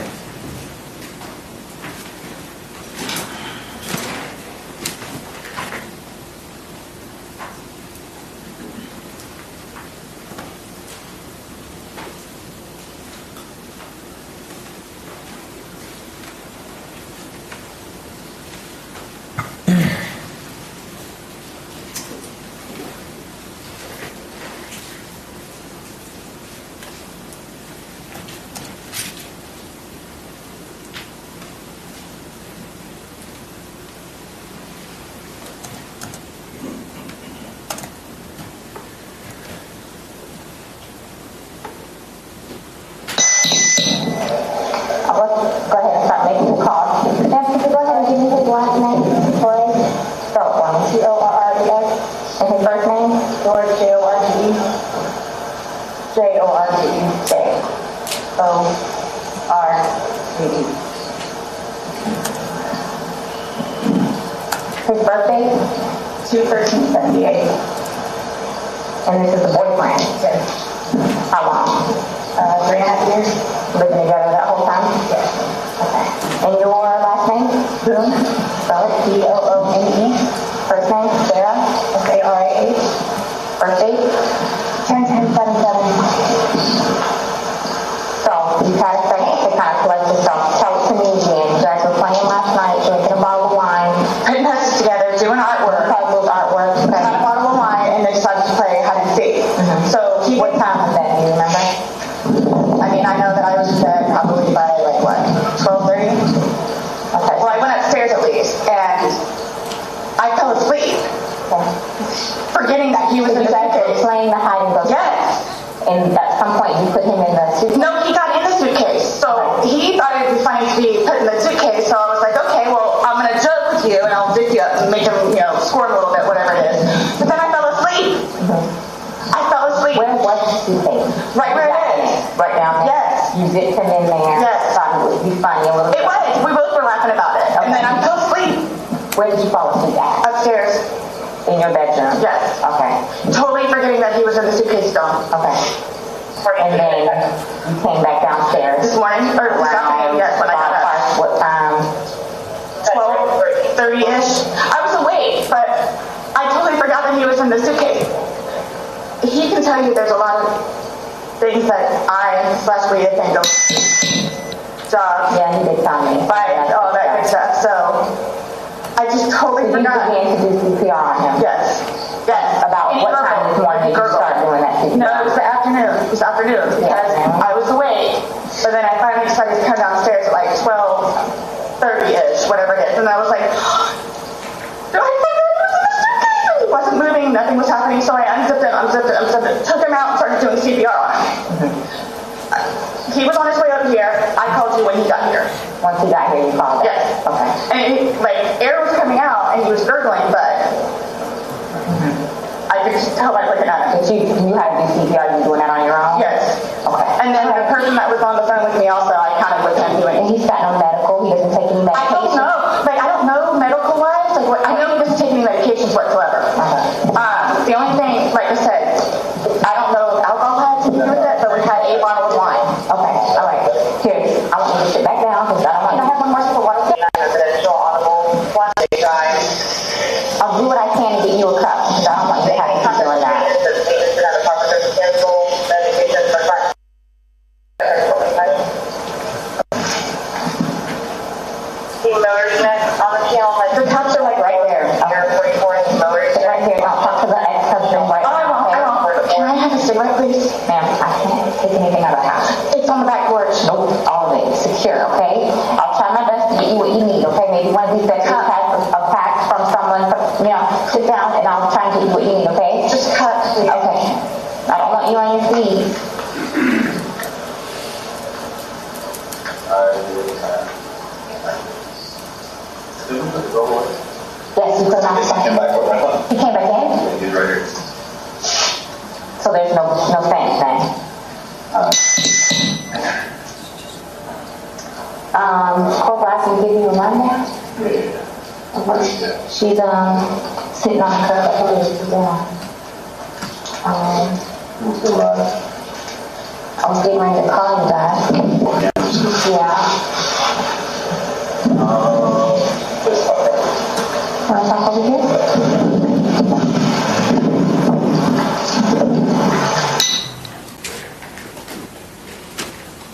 Let's go ahead and start making the calls. Now, could you go ahead and give me his last name, please? Spell it for me. Georges. And his first name? George, George. J-O-R-G-E. J-O-R-G-E. His birthday? 2/13/78. And this is the boyfriend. Yes. How long? 3.5 years. Living together that whole time? Yes. Okay. And your last name? Boon. Spell it. B-O-O-N-E. First name? Sarah. S-A-R-A-H. Birthday? 10/10/77. So, you had a second to kind of collect yourself. Tell it to me again. You guys were playing last night, drinking a bottle of wine, putting heads together, doing artwork. Puzzles, artwork. Okay. Had a bottle of wine, and they decided to play hide and seek. So, what time was that? Do you remember? I mean, I know that I was in bed probably by, like, what, 12:30? Okay. Well, I went upstairs at least, and I fell asleep. Okay. Forgetting that he was in the suitcase. Playing the hide and go. Yes. And at some point, you put him in the suitcase? No, he got in the suitcase. So he thought it would be funny to be put in the suitcase. So I was like, okay, well, I'm going to joke with you, and I'll zip you up and make him, squirt a little bit, whatever it is. But then I fell asleep. I fell asleep. Where was the suitcase? Right where it is. right down there? Yes. You zipped him in there? Yes. Thought it would be funny a little bit? It was. We both were laughing about it. Okay. And then I fell asleep. Where did you fall asleep at? Upstairs. In your bedroom? Yes. Okay. Totally forgetting that he was in the suitcase still. Okay. And then you came back downstairs? This morning, or this afternoon, yes, when I got up. What time? 12:30-ish. I was awake, but I totally forgot that he was in the suitcase. He can tell you there's a lot of things that we think of jobs. Yeah, he did tell me. But all that good stuff. So I just totally forgot. You began to do CPR on him? Yes. Yes. About what time this morning did you start doing that CPR? No, it was the afternoon. It was afternoon because I was awake. But then I finally decided to come downstairs at like 12:30-ish, whatever it is. And I was like, do I think he was in the suitcase? He wasn't moving. Nothing was happening. So I unzipped him, took him out and started doing CPR on him. He was on his way over here. I called you when he got here. Once he got here, you called us? Yes. Okay. And air was coming out and he was gurgling, but I could just tell by looking at him. But you had to do CPR, you doing that on your own? Yes. Okay. And then the person that was on the phone with me also, I counted with him doing it. And he's got no medical? He doesn't take any medication? I don't know. I don't know medical-wise. I know he doesn't take any medications whatsoever. The only thing, like I said, I don't know if alcohol had to do with it, but we had a bottle of wine. Okay. All right. Here, I want you to sit back down because I don't want you to have one more sip of water. I'll do what I can to get you a cup because I don't want you to have to keep doing that. The cups are like right there. Sit right here. Don't talk to the ex-husband right now. I won't. Can I have a cigarette, please? Ma'am, I can't take anything out of the house. It's on the back porch. Nope, all of it secure, okay? I'll try my best to get you what you need, okay? Maybe one of these days you'll have a pack from someone, sit down and I'll try and get you what you need, okay? Just cut, please. Okay. I don't want you on your feet. Yes, you put him on the phone. He came back in? He's right here. So there's no thanks then? Corporal asked me to give you a rundown? She's sitting on the curb up here. She's down. I was getting ready to call you guys. Yeah. Want to talk over here?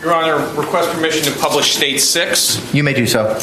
Your Honor, request permission to publish State 6. You may do so.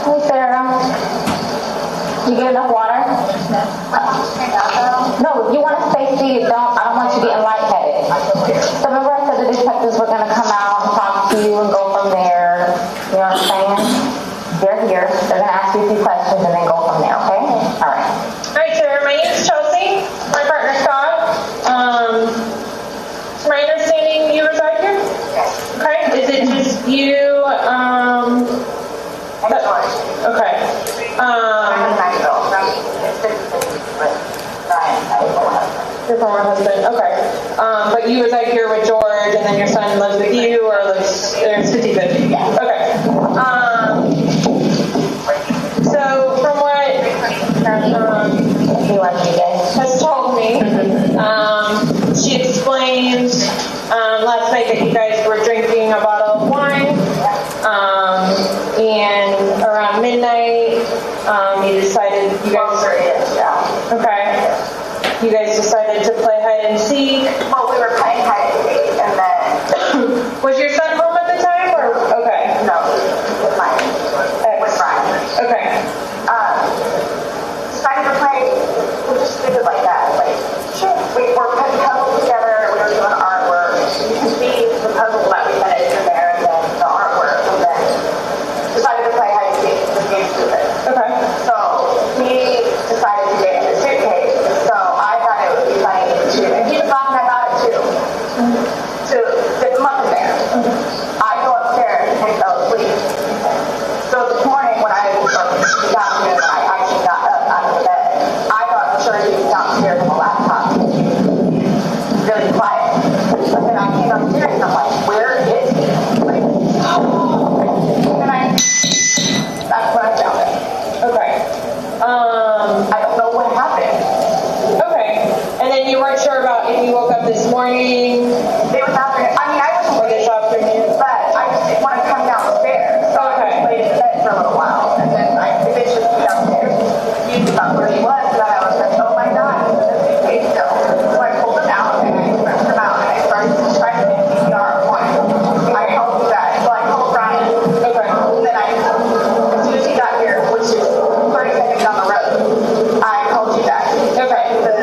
Hey, Sarah. You get enough water? No, you want to stay seated. I don't want you getting lightheaded. So remember I said the detectives were going to come out and talk to you and go from there. You know what I'm saying? They're here. They're going to ask you a few questions and then go from there, okay? All right. All right, sir. My name is Chelsea. My partner Scott. It's my understanding you reside here? Okay. Is it just you? Okay. your former husband. Okay. But you reside here with George, and then your son lives with you, or lives, it's 50-50? Yeah. Okay. So from what has told me, she explained last night that you guys were drinking a bottle of wine, and around midnight, you decided you guys... Okay. You guys decided to play hide and seek. Well, we were playing hide and seek, and then... Was your son home at the time, or... Okay. No, with Brian. Okay. Decided to play, we just did it like that. Like, we were putting puzzles together, we were doing artwork. You can see the puzzle that we finished in there, and then the artwork, and then decided to play hide and seek. The game's stupid. Okay. So, we decided to get in the suitcase. So, I thought it would be funny to, and he was laughing about it too, to get them up in there. I go upstairs and he fell asleep. So this morning when I got here, I actually got up out of the bed. I thought for sure he was downstairs on the laptop. Really quiet. But then I came upstairs and I'm like, where is he? Like, and that's when I found it. Okay. I don't know what happened. Okay. And then you weren't sure about if you woke up this morning? It was afternoon. I mean, I wasn't or this afternoon, but I just didn't want to come downstairs. So I just laid in the bed for a little while. And then I eventually came downstairs. He thought where he was, and I was like, oh my God, he's in the suitcase still. So I pulled him out, and I ripped him out, and I started describing him CPR at one. I told you that. So I called Brian. Okay. And then as soon as he got here, which is 30 seconds down the road, I told you that. Okay. The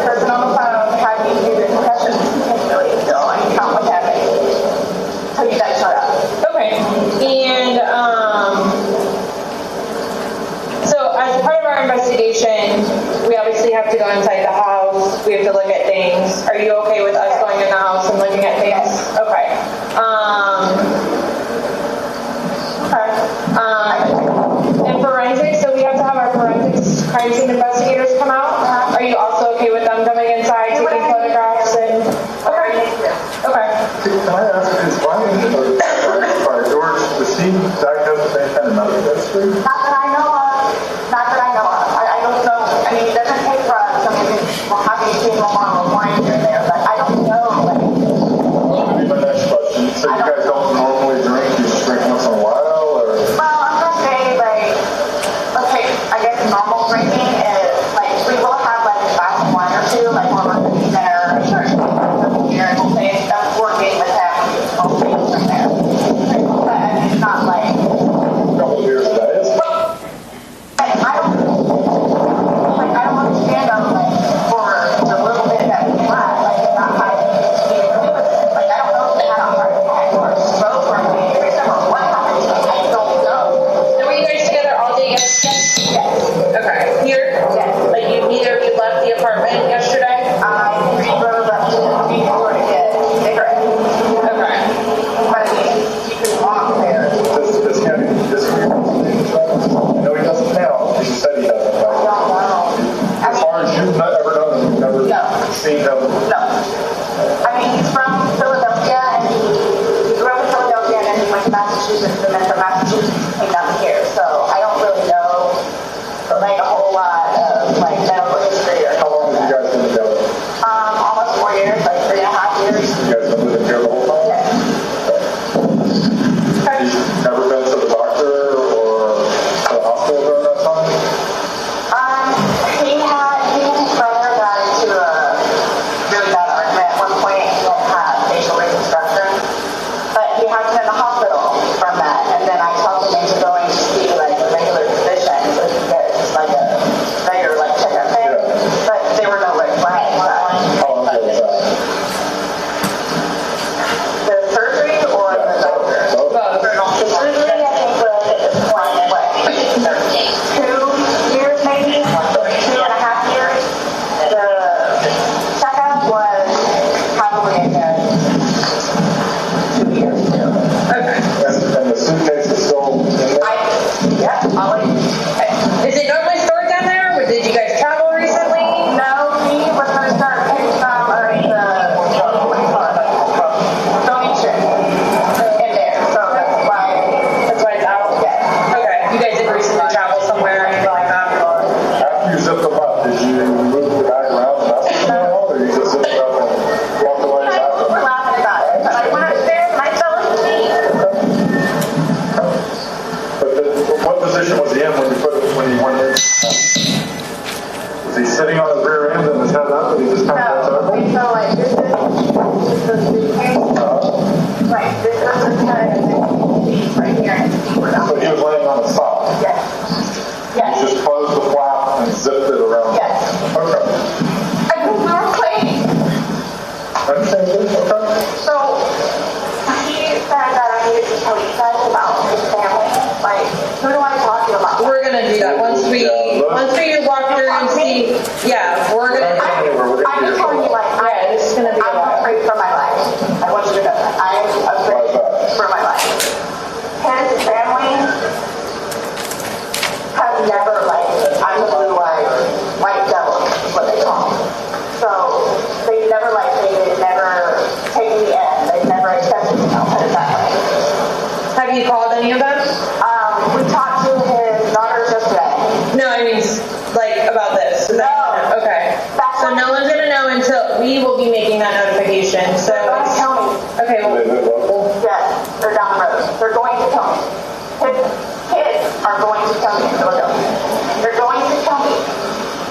person on the phone had me do the concussion really still, and count what's happening. So you guys shut up. Okay. And so as part of our investigation, we obviously have to go inside the house. We have to look at things. Are you okay with us going in the house and looking at things? Okay. And forensics, so we have to have our forensics crime scene investigators come out. Are you also okay with them coming inside, taking photographs and... Okay. Okay. Can I ask, is Brian or George, was he diagnosed with any kind of medical history? Not that I know of. Not that I know of. I don't know. I mean, he doesn't take drugs. I mean, we'll have you see him on a wine here and there, but I don't know. Like, Well, that would be my next question. So you guys don't normally drink? You just drink once in a while, or? well, I'm gonna say like, okay, I guess normal drinking is like we will have like a glass of wine or two, like when we're cooking dinner. Sure. Here and we'll say a board game with him. We'll see from there. But I mean, it's not like. A couple of beers a day? I don't understand them like for the little bit that we had, like not high. Like I don't know if they had a heart attack or a stroke or anything or what happened. I don't know. So were you guys together all day yesterday? Yes. Okay. Here? Yes. Like neither of you left the apartment yesterday? We drove up to the beach to get cigarettes. Okay. But I mean, you can walk there. This can't be, I know he doesn't now. He said he doesn't. I don't know. As far as you've ever known him, you've never seen him. No. I mean, he's from Philadelphia, and he grew up in Philadelphia, and then he went to Massachusetts, and then from Massachusetts he came down here. So I don't really know, like, a whole lot of, like, medical history or How long have you guys been together? almost 4 years, like 3.5 years. You guys been living here the whole time? Yes. You've never been to the doctor or to the hospital during that time? He and his brother got into a really bad argument Is he sitting on his rear end and his head up and he just kind of goes over? Okay, so like this is the suitcase. Right, this is his head and then he's right here and his feet were down. So he was laying on his side? Yes. Yes. You just closed the flap and zipped it around? Yes. Okay. I think we were playing. Understand this? Okay. So he said that I needed to tell you guys about his family. Like, who do I talk to about? We're gonna do that once we walk through and see. Yeah, we're gonna. I'm just telling you, like, This is gonna be. I'm afraid for my life. I want you to know that. I am afraid for my life. His family has never, like, I'm the blue-eyed white devil, is what they call me. So they've never liked me. They've never taken me in. They've never accepted me. I'll put it that way. Have you called any of them? We talked to his daughters yesterday. No, I mean, like, about this. No. Okay. So no one's gonna know until we will be making that notification. So. They're going to tell me. Okay. Well. Yes, they're down the road. They're going to tell me. His kids are going to tell me in Philadelphia. They're going to tell me.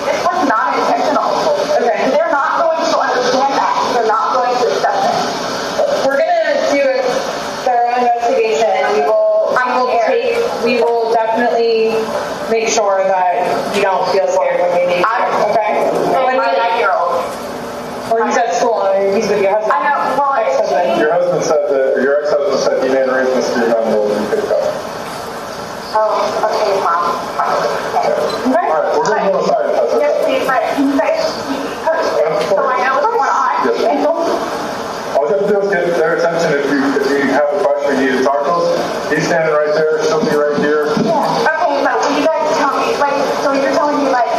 This was not intentional. Okay. They're not going to understand that. They're not going to accept it. We're gonna do a thorough investigation. We will definitely make sure that you don't feel scared when we meet. Okay. My 9-year-old. Well, he's at school. He's with your husband. I know. Well, Your husband said that, your ex-husband said he made arrangements for your gun to be picked up. Oh, okay, Mom. Okay. All right, we're going to go inside if that's okay. Yes, please, but can you guys keep me posted so I know what's going on? Yes. All you have to do is get their attention if you have a question you need to talk to us. He's standing right there, she'll be right here. Yeah. Okay, but will you guys tell me, like, so you're telling me, like,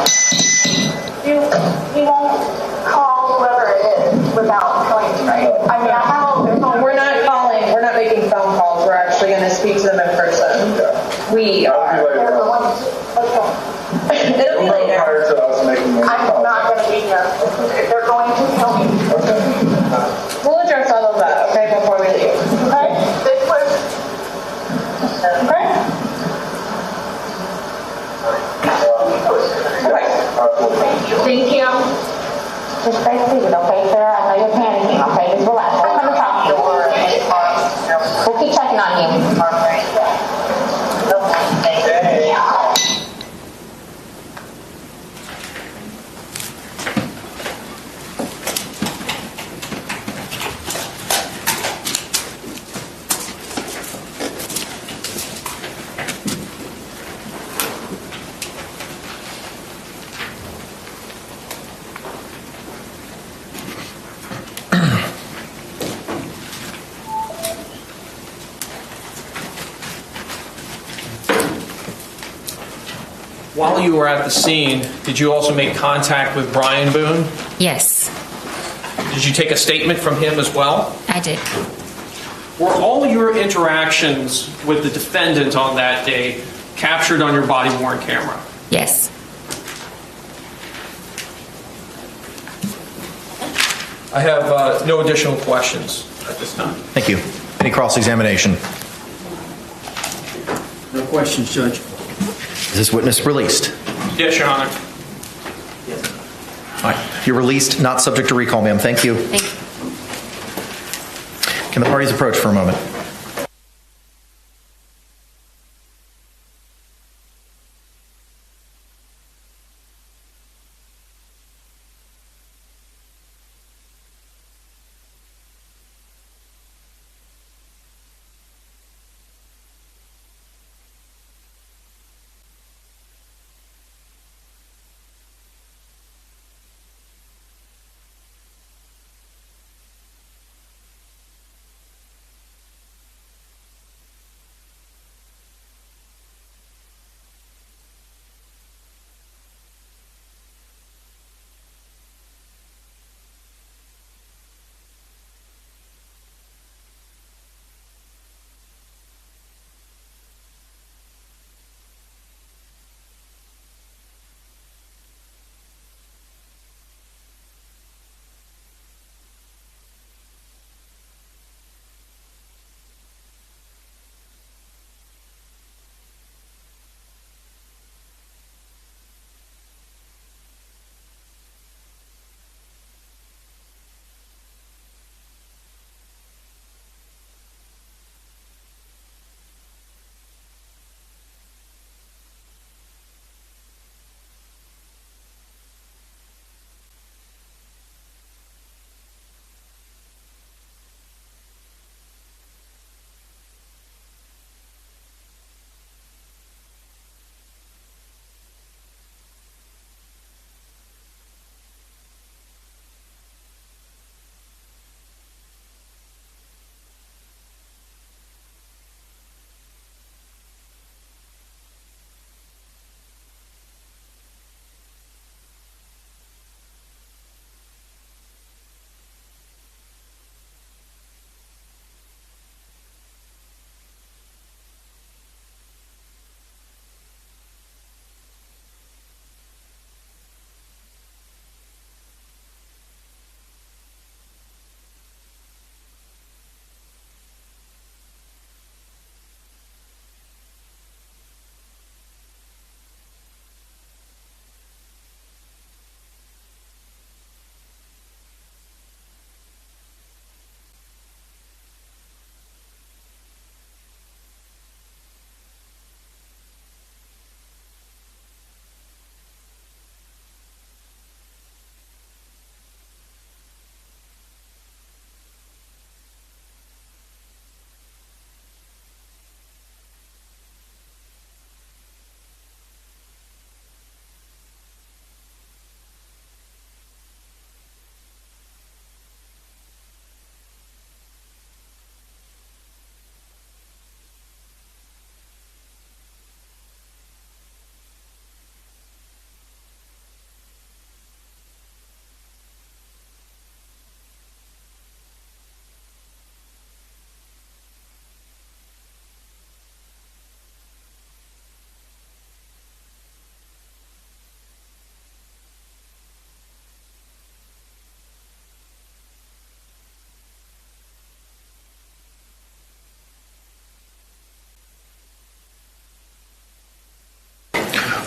you won't call whoever it is without telling me, right? I mean, I have all their phone. We're not calling. We're not making phone calls. We're actually going to speak to them in person. Yeah. We are. They're the ones. Okay. It'll be later. Prior to us making those I'm calls. not going to be here. They're going to tell me. Okay. We'll address all of that, okay, before we leave. Okay? This was. Okay? Thank you. Just stay seated, okay, Sarah? I know you're panicking, okay? Just relax. I'm going to talk to you. We'll keep checking on you. While you were at the scene, did you also make contact with Brian Boone? Yes, Did you take a statement from him as well? I did. Were all your interactions with the defendant on that day captured on your body-worn camera? Yes. I have no additional questions at this time. Thank you. Any cross-examination? No questions, Judge. Is this witness released? Yes, Your Honor. All right. You're released, not subject to recall, ma'am. Thank you. Thank you. Can the parties approach for a moment?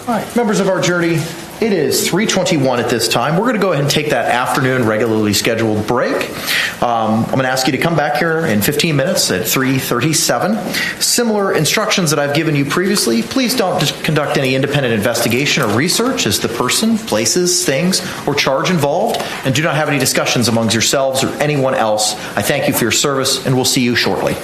All right, members of our jury, it is 3:21 at this time. We're going to go ahead and take that afternoon regularly scheduled break. I'm going to ask you to come back here in 15 minutes at 3:37. Similar instructions that I've given you previously. Please don't just conduct any independent investigation or research as the person, places, things, or charge involved, and do not have any discussions amongst yourselves or anyone else. I thank you for your service, and we'll see you shortly.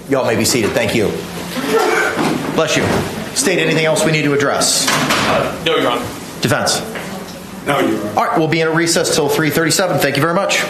Y'all may be seated. Thank you. Bless you. State, anything else we need to address? No, Your Honor. Defense? No, Your Honor. All right, we'll be in a recess till 3:37. Thank you very much.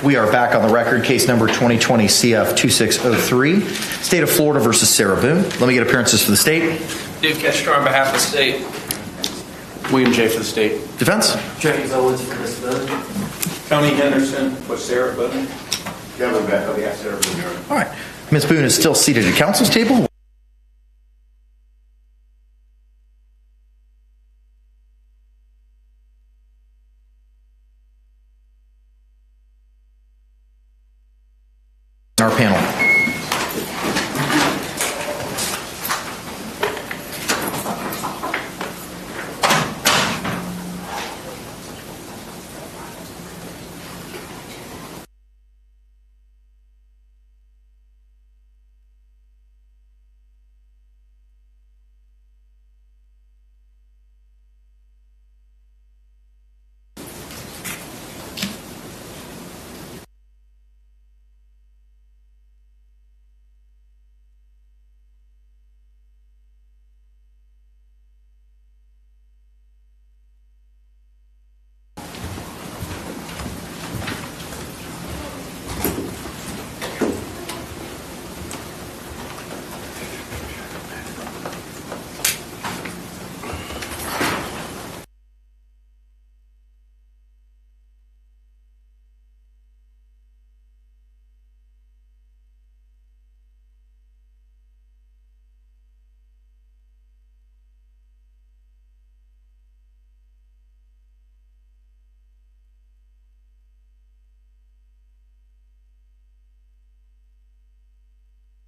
We are back on the record. Case number 2020 CF 2603, State of Florida versus Sarah Boone. Let me get appearances for the state. Dave Kester on behalf of the state. William J. for the state. Defense. James Owens for Miss Boone. Tony Henderson for Sarah Boone. Kevin Beck, yeah, Sarah Boone. All right. Ms. Boone is still seated at counsel's table. Our panel.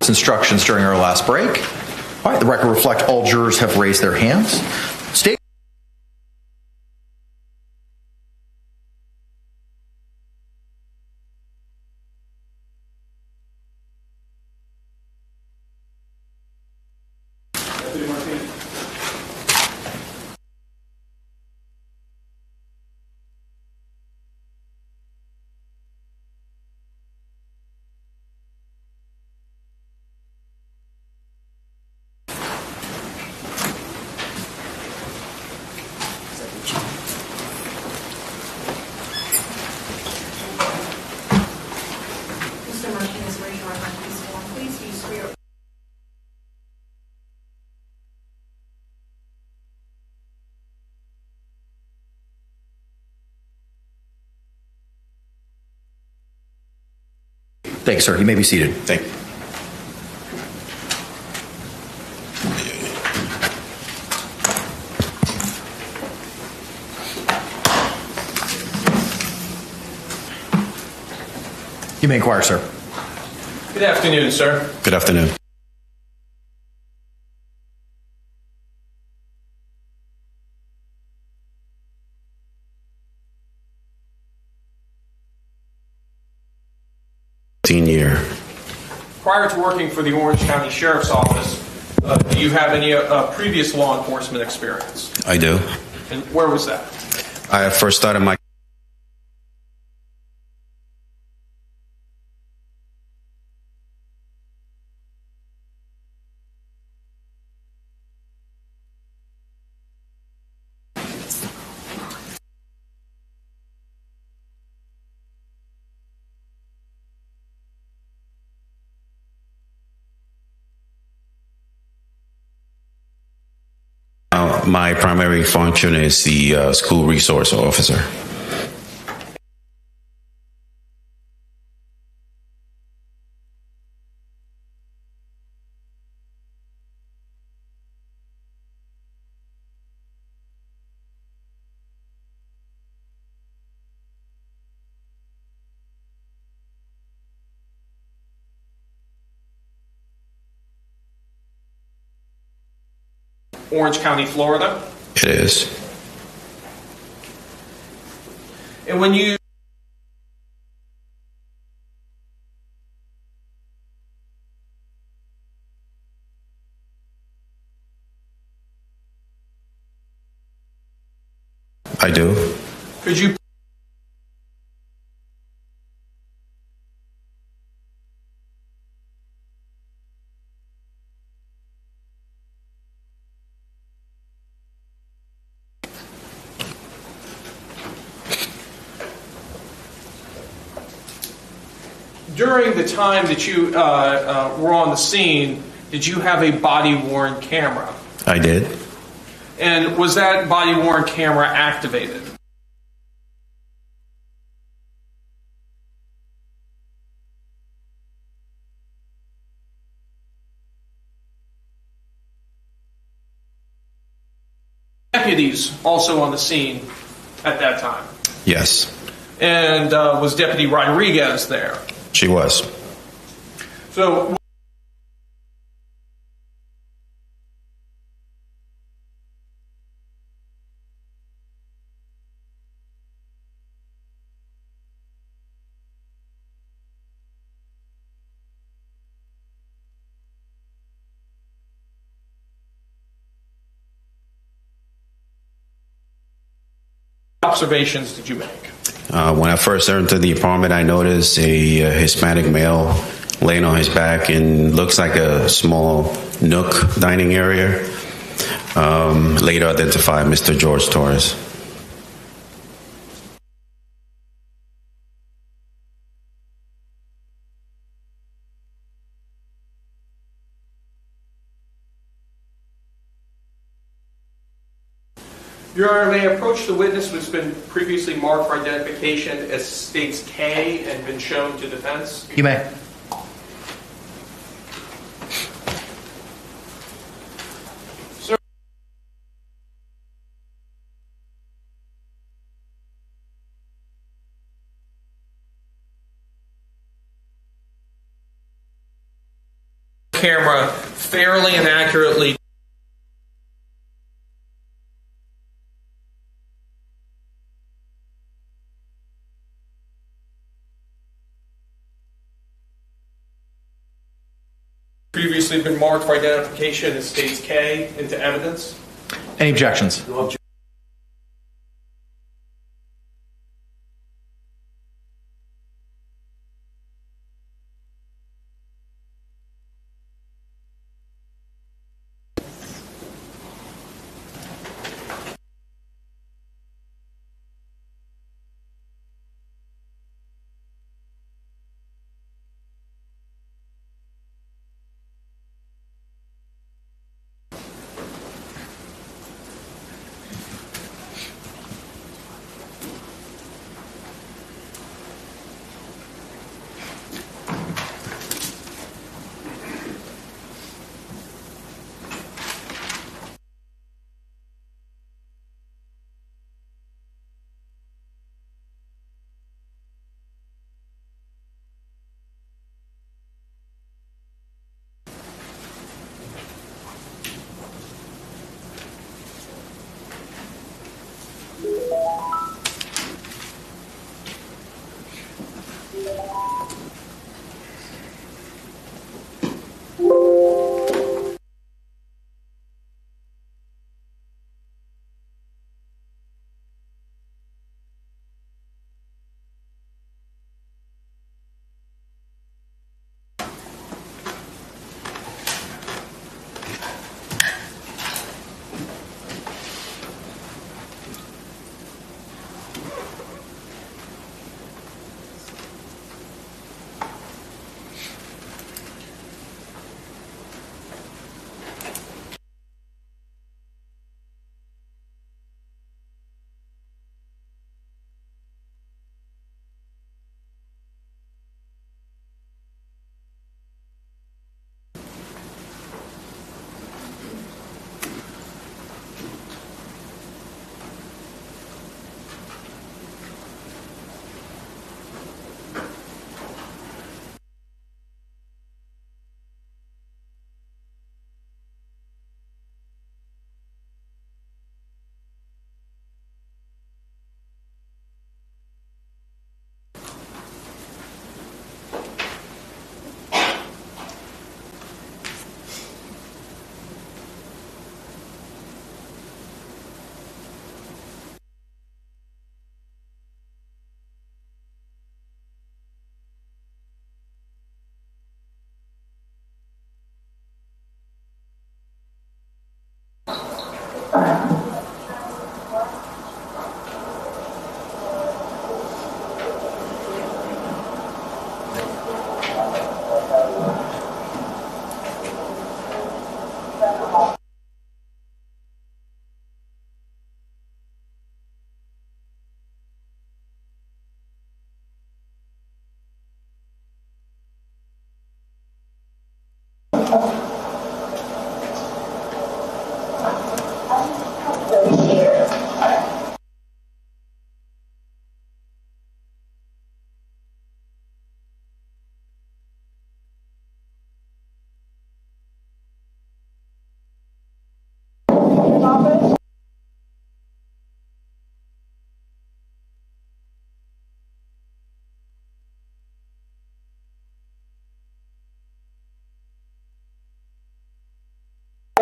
Instructions during our last break. All right, the record reflect all jurors have raised their hands. State. Thank you, sir. You may be seated. Thank you. You may inquire, sir. Good afternoon, sir. Good afternoon. Year. Prior to working for the Orange County Sheriff's Office, do you have any previous law enforcement experience? I do. And where was that? I first started my my primary function is the school resource officer. Orange County, Florida? It is. And when you I do. Could you during the time that you were on the scene, did you have a body-worn camera? I did. And was that body-worn camera activated? Deputies also on the scene at that time? Yes. And was Deputy Rodriguez there? She was. So observations did you make? When I first entered the apartment, I noticed a Hispanic male laying on his back in looks like a small nook dining area. Later identified Mr. George Torres. Your Honor, may I approach the witness who's been previously marked for identification as states K and been shown to defense? You may. Sir. Camera fairly and accurately previously been marked for identification as states K into evidence? Any objections?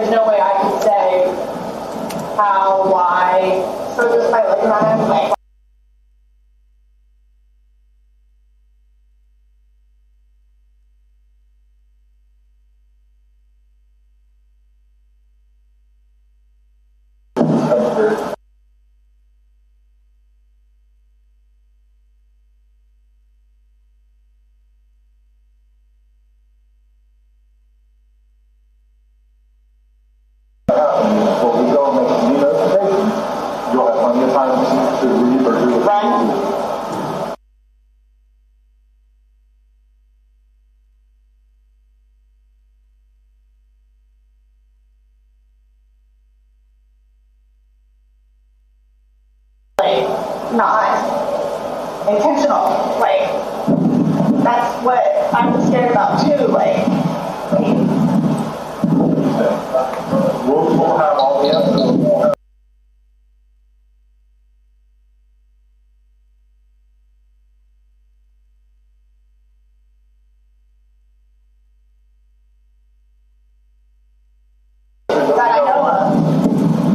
there's no way I could say how, why. So just by looking at him, like. Not intentional. Like, that's what I'm scared about too. Like, we'll have all the answers. that I know of.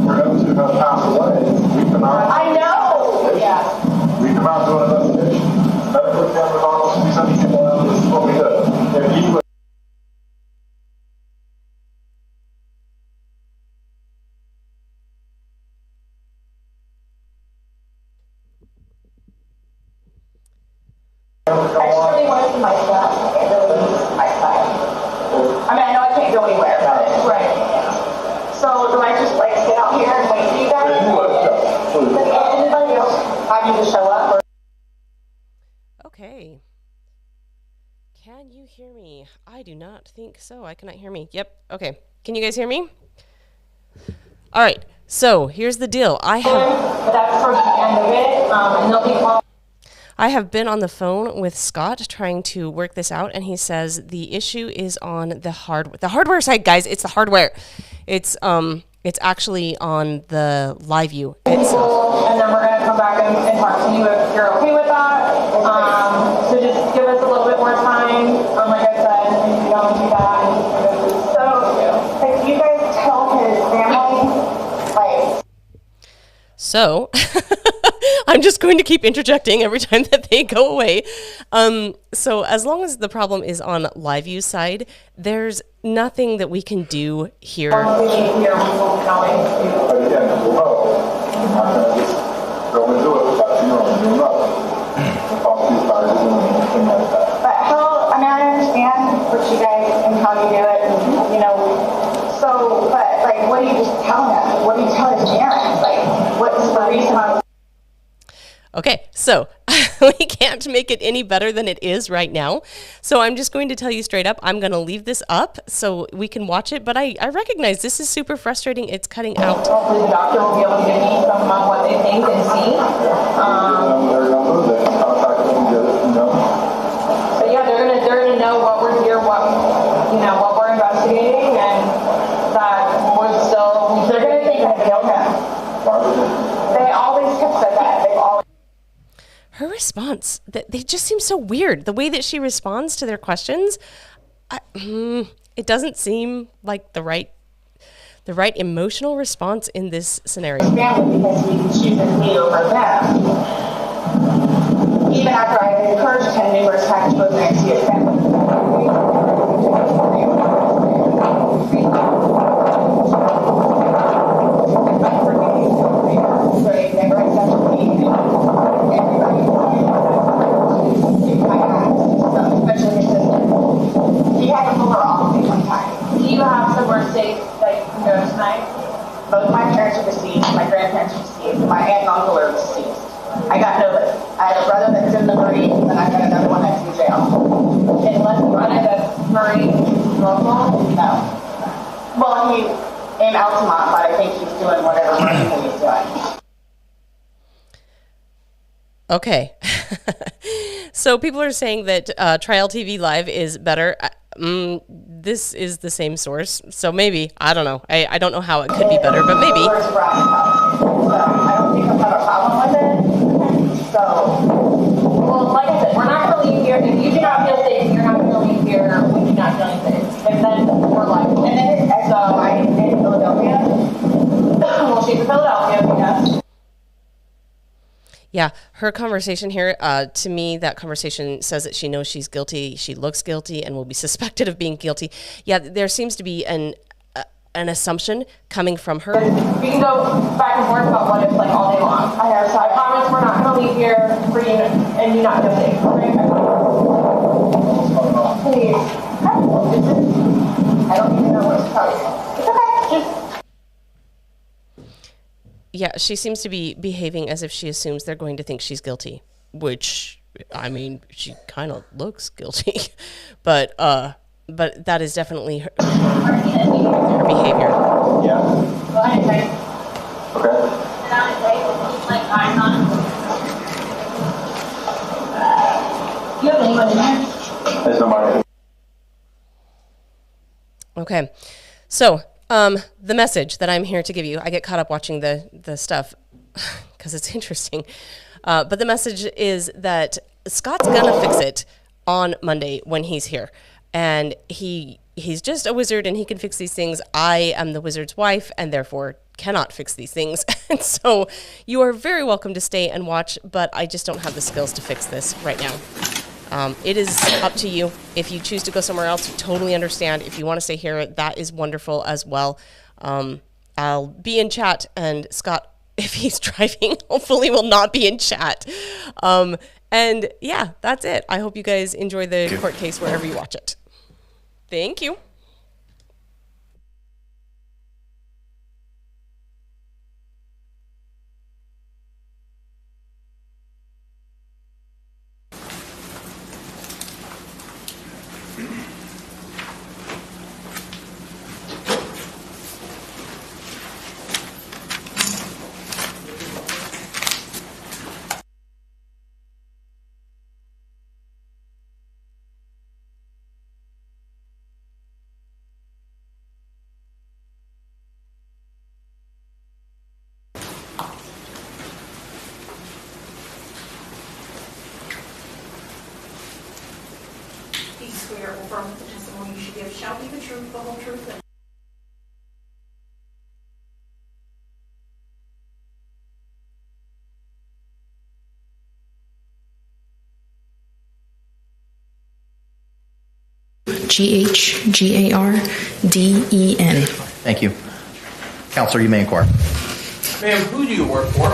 For those who have passed away, we come out. I know. Yeah. We come out to an investigation. Medical examiner's office, we send people out. This is what we do. If you I just really want to see my son. I can't really see my son. I mean, I know I can't go anywhere, but right. So do I just like sit out here and wait for you guys? Does anybody else have you to show up? Okay. Can you hear me? I do not think so. I cannot hear me. Yep. Okay. Can you guys hear me? All right. So here's the deal. That's for the end of it, and they'll be called. I have been on the phone with Scott trying to work this out, and he says the issue is on the hardware side, guys. It's the hardware. It's actually on the live view. And then we're gonna come back and talk to you if you're okay with that. So just give us a little bit more time. Like I said, if you don't do that. So if you guys tell his family, like. So. I'm just going to keep interjecting every time that they go away. So as long as the problem is on live view side, there's nothing that we can do here. But how, I mean, I understand what you guys and how you do it, and, you know, so, but like, what do you just tell him? What do you tell his parents? Like, what's the reason why? Okay, so we can't make it any better than it is right now. So I'm just going to tell you straight up, I'm going to leave this up so we can watch it. But I recognize this is super frustrating. It's cutting out. Hopefully the doctor will be able to give me some of what they think and see. So yeah, they're gonna know what we're here, what we're investigating, and that they're gonna think I failed him. They always have said that. They've always. Her response, they just seem so weird. The way that she responds to their questions, it doesn't seem like the right emotional response in this scenario. Family, because he chooses me over them. Even after I encouraged him numerous times to go there and see his family. They never accepted me. Especially his sister. He had to pull her off me one time. Do you have somewhere safe that you can go tonight? Both my parents are deceased, my grandparents are deceased, my aunt and uncle are deceased. I got nobody. I had a brother that's in the Marines, and I got another one that's in jail. Unless you run it as Marine local, no. Well, he in Altamont, but I think he's doing whatever Marine he's doing. Okay. So people are saying that Trial TV Live is better. This is the same source, so maybe. I don't know. I don't know how it could be better, but maybe. So I don't think I'll have a problem with it. So, well, like I said, we're not going to leave here. If you do not feel safe, you're not going to leave here. We do not feel safe. And then we're like, so I didn't feel Yeah, her conversation here, to me, that conversation says that she knows she's guilty, she looks guilty, and will be suspected of being guilty. Yeah, there seems to be an assumption coming from her. We can go back and forth about what it's like all day long. So I promise we're not going to leave here for you and you not guilty. Please. I don't even know what to tell you. It's okay. Just. Yeah, she seems to be behaving as if she assumes they're going to think she's guilty, which, I mean, she kind of looks guilty, but that is definitely her behavior. Yeah. Go ahead, Trey. Okay. Sit down and take it. Like eyes on. Do you have anyone in there? There's nobody. Okay, so the message that I'm here to give you, I get caught up watching the stuff because it's interesting, but the message is that Scott's gonna fix it on Monday when he's here, and he's just a wizard and he can fix these things. I am the wizard's wife and therefore cannot fix these things, and so you are very welcome to stay and watch, but I just don't have the skills to fix this right now. It is up to you. If you choose to go somewhere else, totally understand. If you want to stay here, that is wonderful as well. I'll be in chat, and Scott, if he's driving, hopefully will not be in chat. And yeah, that's it. I hope you guys enjoy the court case wherever you watch it. Thank you. Do you swear or affirm that the testimony you should give shall be the truth, the whole truth, and GHGARDEN. Thank you. Counselor, you may inquire. Ma'am, who do you work for?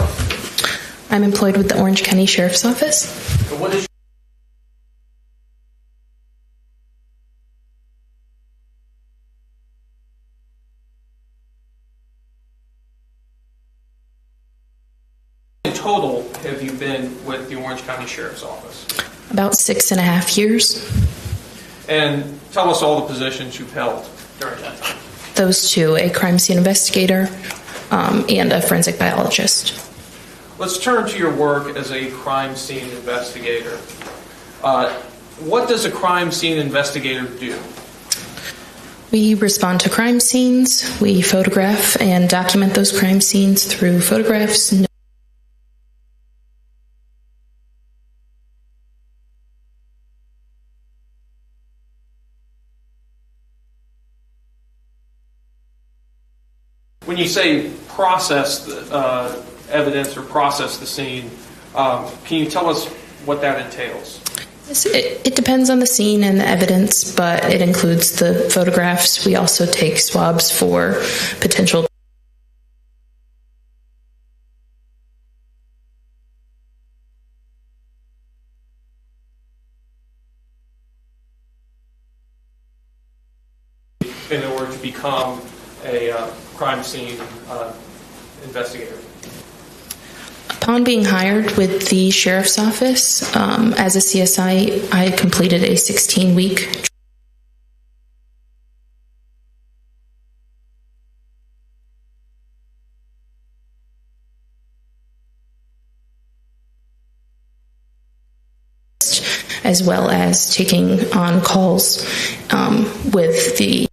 I'm employed with the Orange County Sheriff's Office. What is in total have you been with the Orange County Sheriff's Office? About 6.5 years. And tell us all the positions you've held during that time. Those two, a crime scene investigator and a forensic biologist. Let's turn to your work as a crime scene investigator. What does a crime scene investigator do? We respond to crime scenes. We photograph and document those crime scenes through photographs. When you say process the evidence or process the scene, can you tell us what that entails? It depends on the scene and the evidence, but it includes the photographs. We also take swabs for potential. In order to become a crime scene investigator. Upon being hired with the Sheriff's Office as a CSI, I completed a 16-week as well as taking on calls with the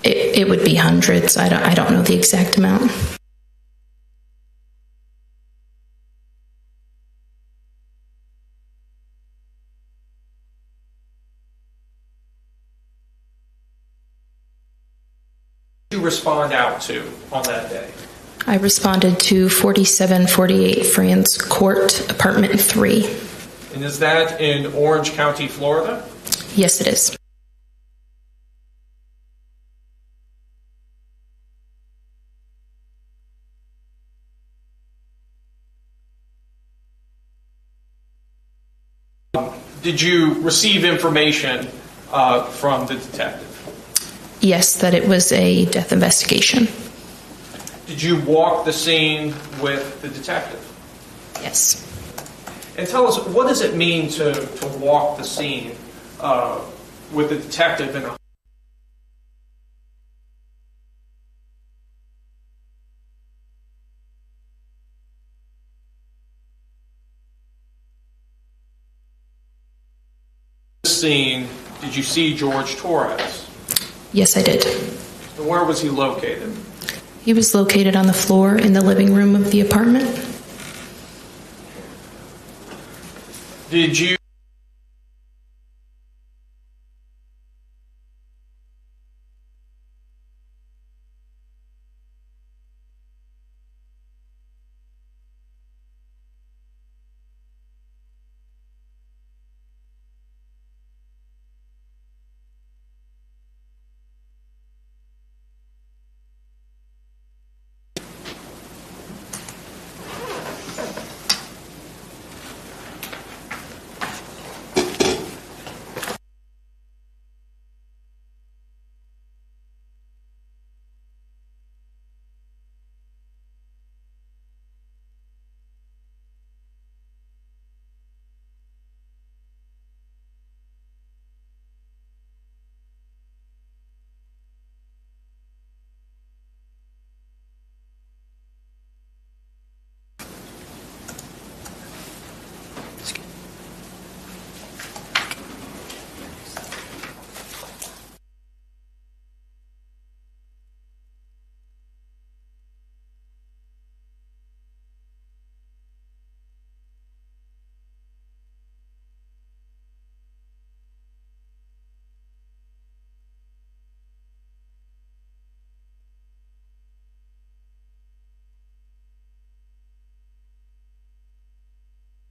It would be hundreds. I don't know the exact amount. you respond out to on that day? I responded to 4748 France Court, apartment 3. And is that in Orange County, Florida? Yes, it is. Did you receive information from the detective? Yes, that it was a death investigation. Did you walk the scene with the detective? Yes. And tell us, what does it mean to walk the scene with the detective in a scene? Did you see George Torres? Yes, I did. And where was he located? He was located on the floor in the living room of the apartment. Did you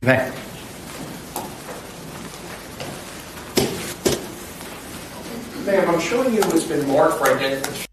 Okay. Ma'am, I'm showing you what's been marked for identification.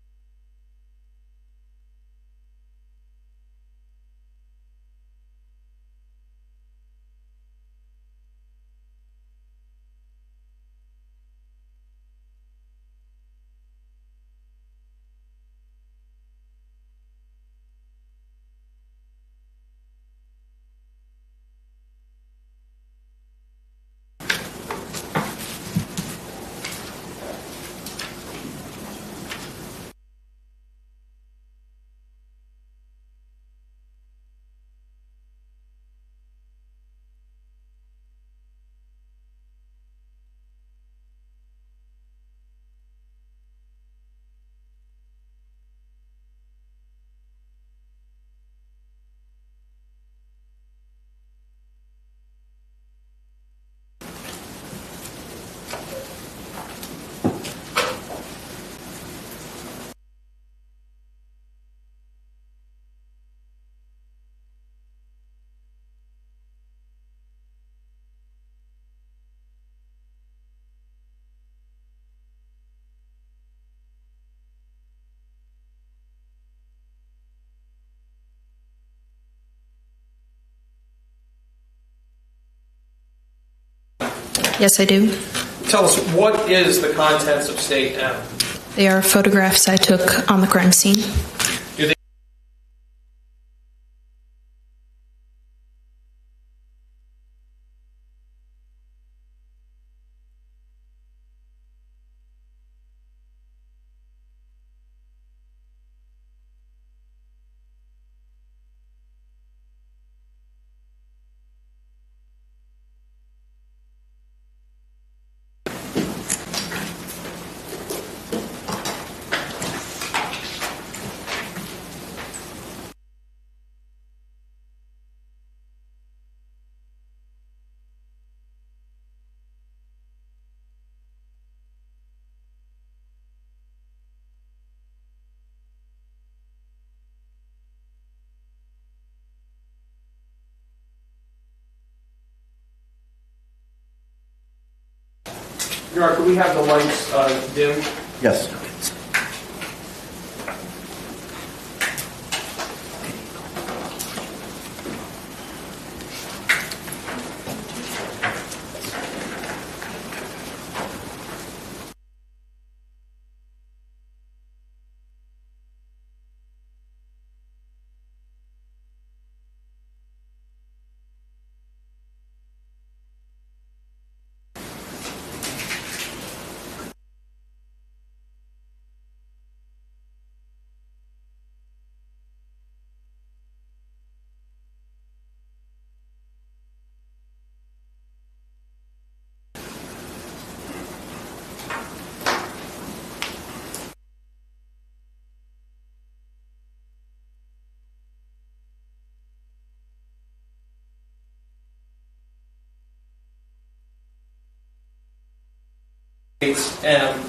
Yes, I do. Tell us, what is the contents of State M? They are photographs I took on the crime scene. Do they Your Honor, could we have the lights dimmed? Yes. M.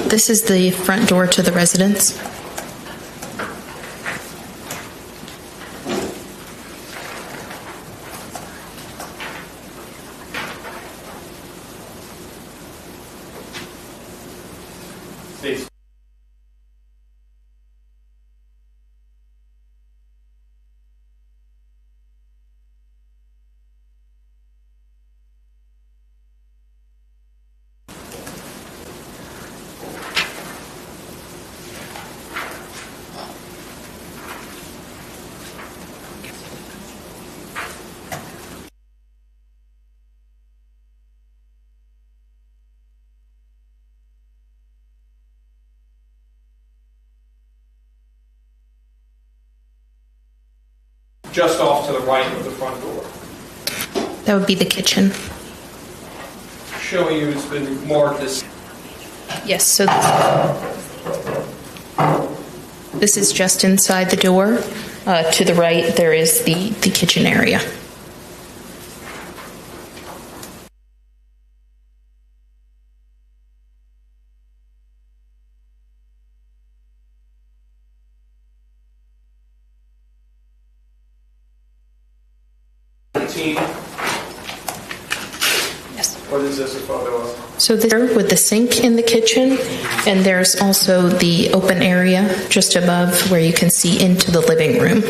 This is the front door to the residence. States. Just off to the right of the front door. That would be the kitchen. Showing you it's been marked as. Yes, so this is just inside the door. To the right, there is the kitchen area. Yes. What is this a photo of? So there with the sink in the kitchen, and there's also the open area just above where you can see into the living room.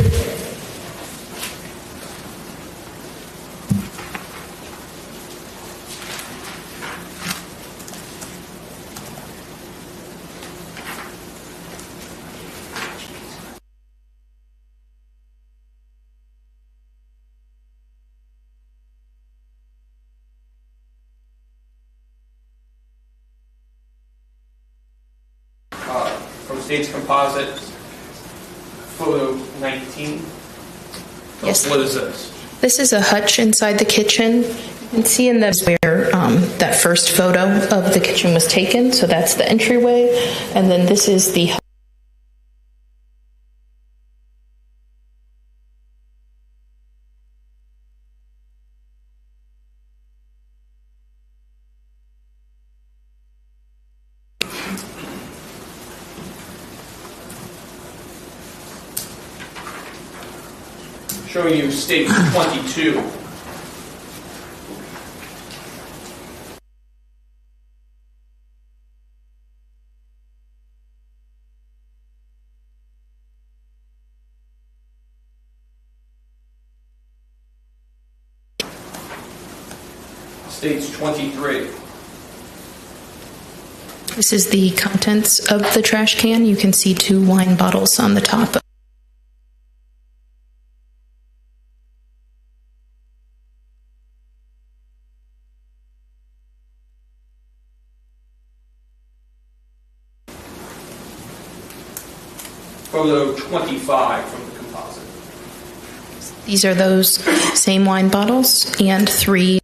From States Composite, photo 19. Yes. What is this? This is a hutch inside the kitchen. You can see in the where that first photo of the kitchen was taken. So that's the entryway, and then this is the. Showing you state 22. States 23. This is the contents of the trash can. You can see 2 wine bottles on the top. Photo 25 from the composite. These are those same wine bottles and 3.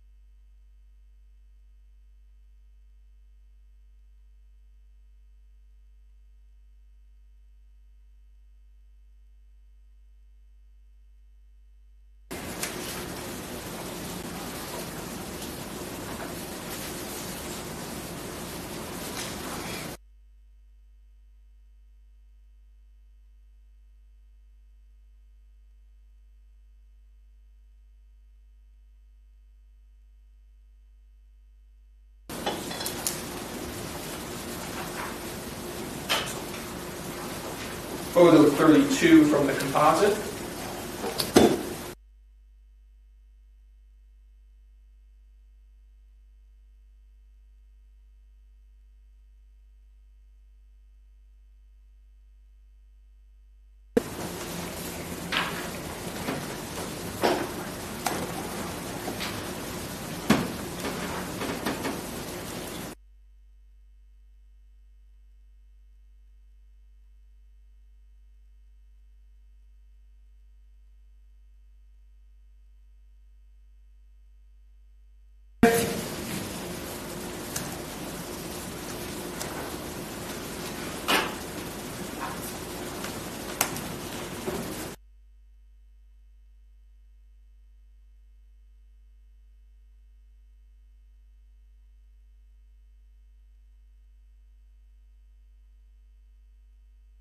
Photo 32 from the composite.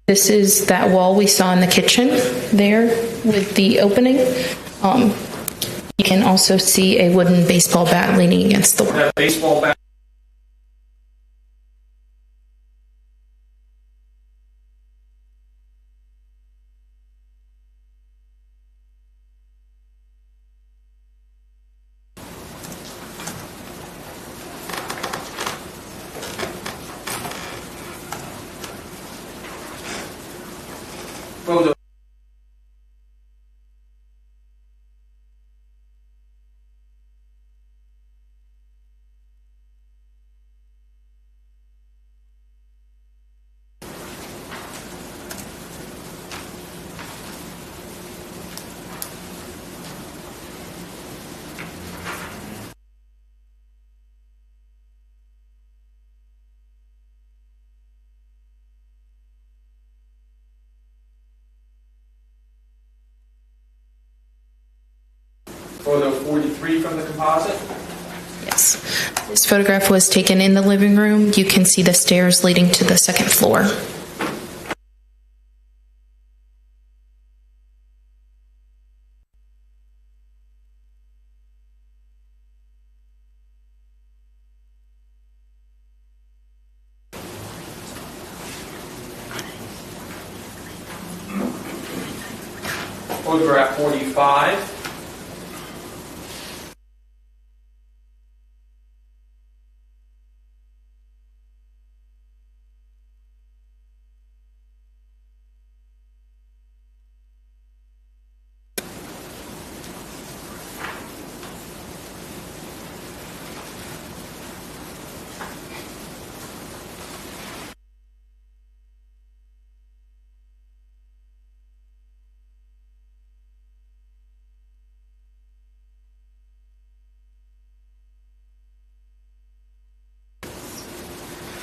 This is that wall we saw in the kitchen there with the opening. You can also see a wooden baseball bat leaning against the wall. That baseball bat. Photo. Photo 43 from the composite. Yes. This photograph was taken in the living room. You can see the stairs leading to the second floor. Photograph 45.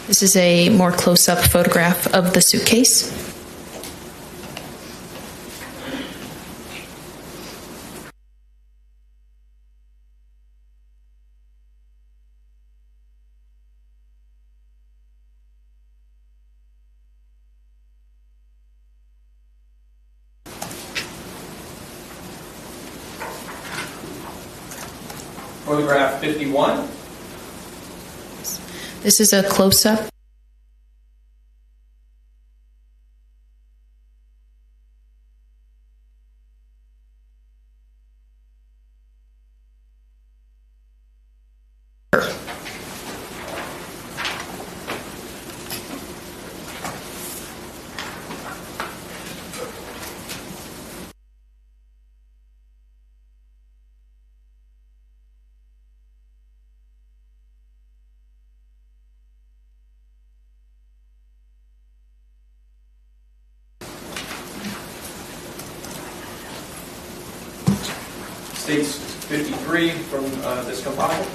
This is a more close-up photograph of the suitcase. Photograph 51. This is a close-up. States 53 from this composite.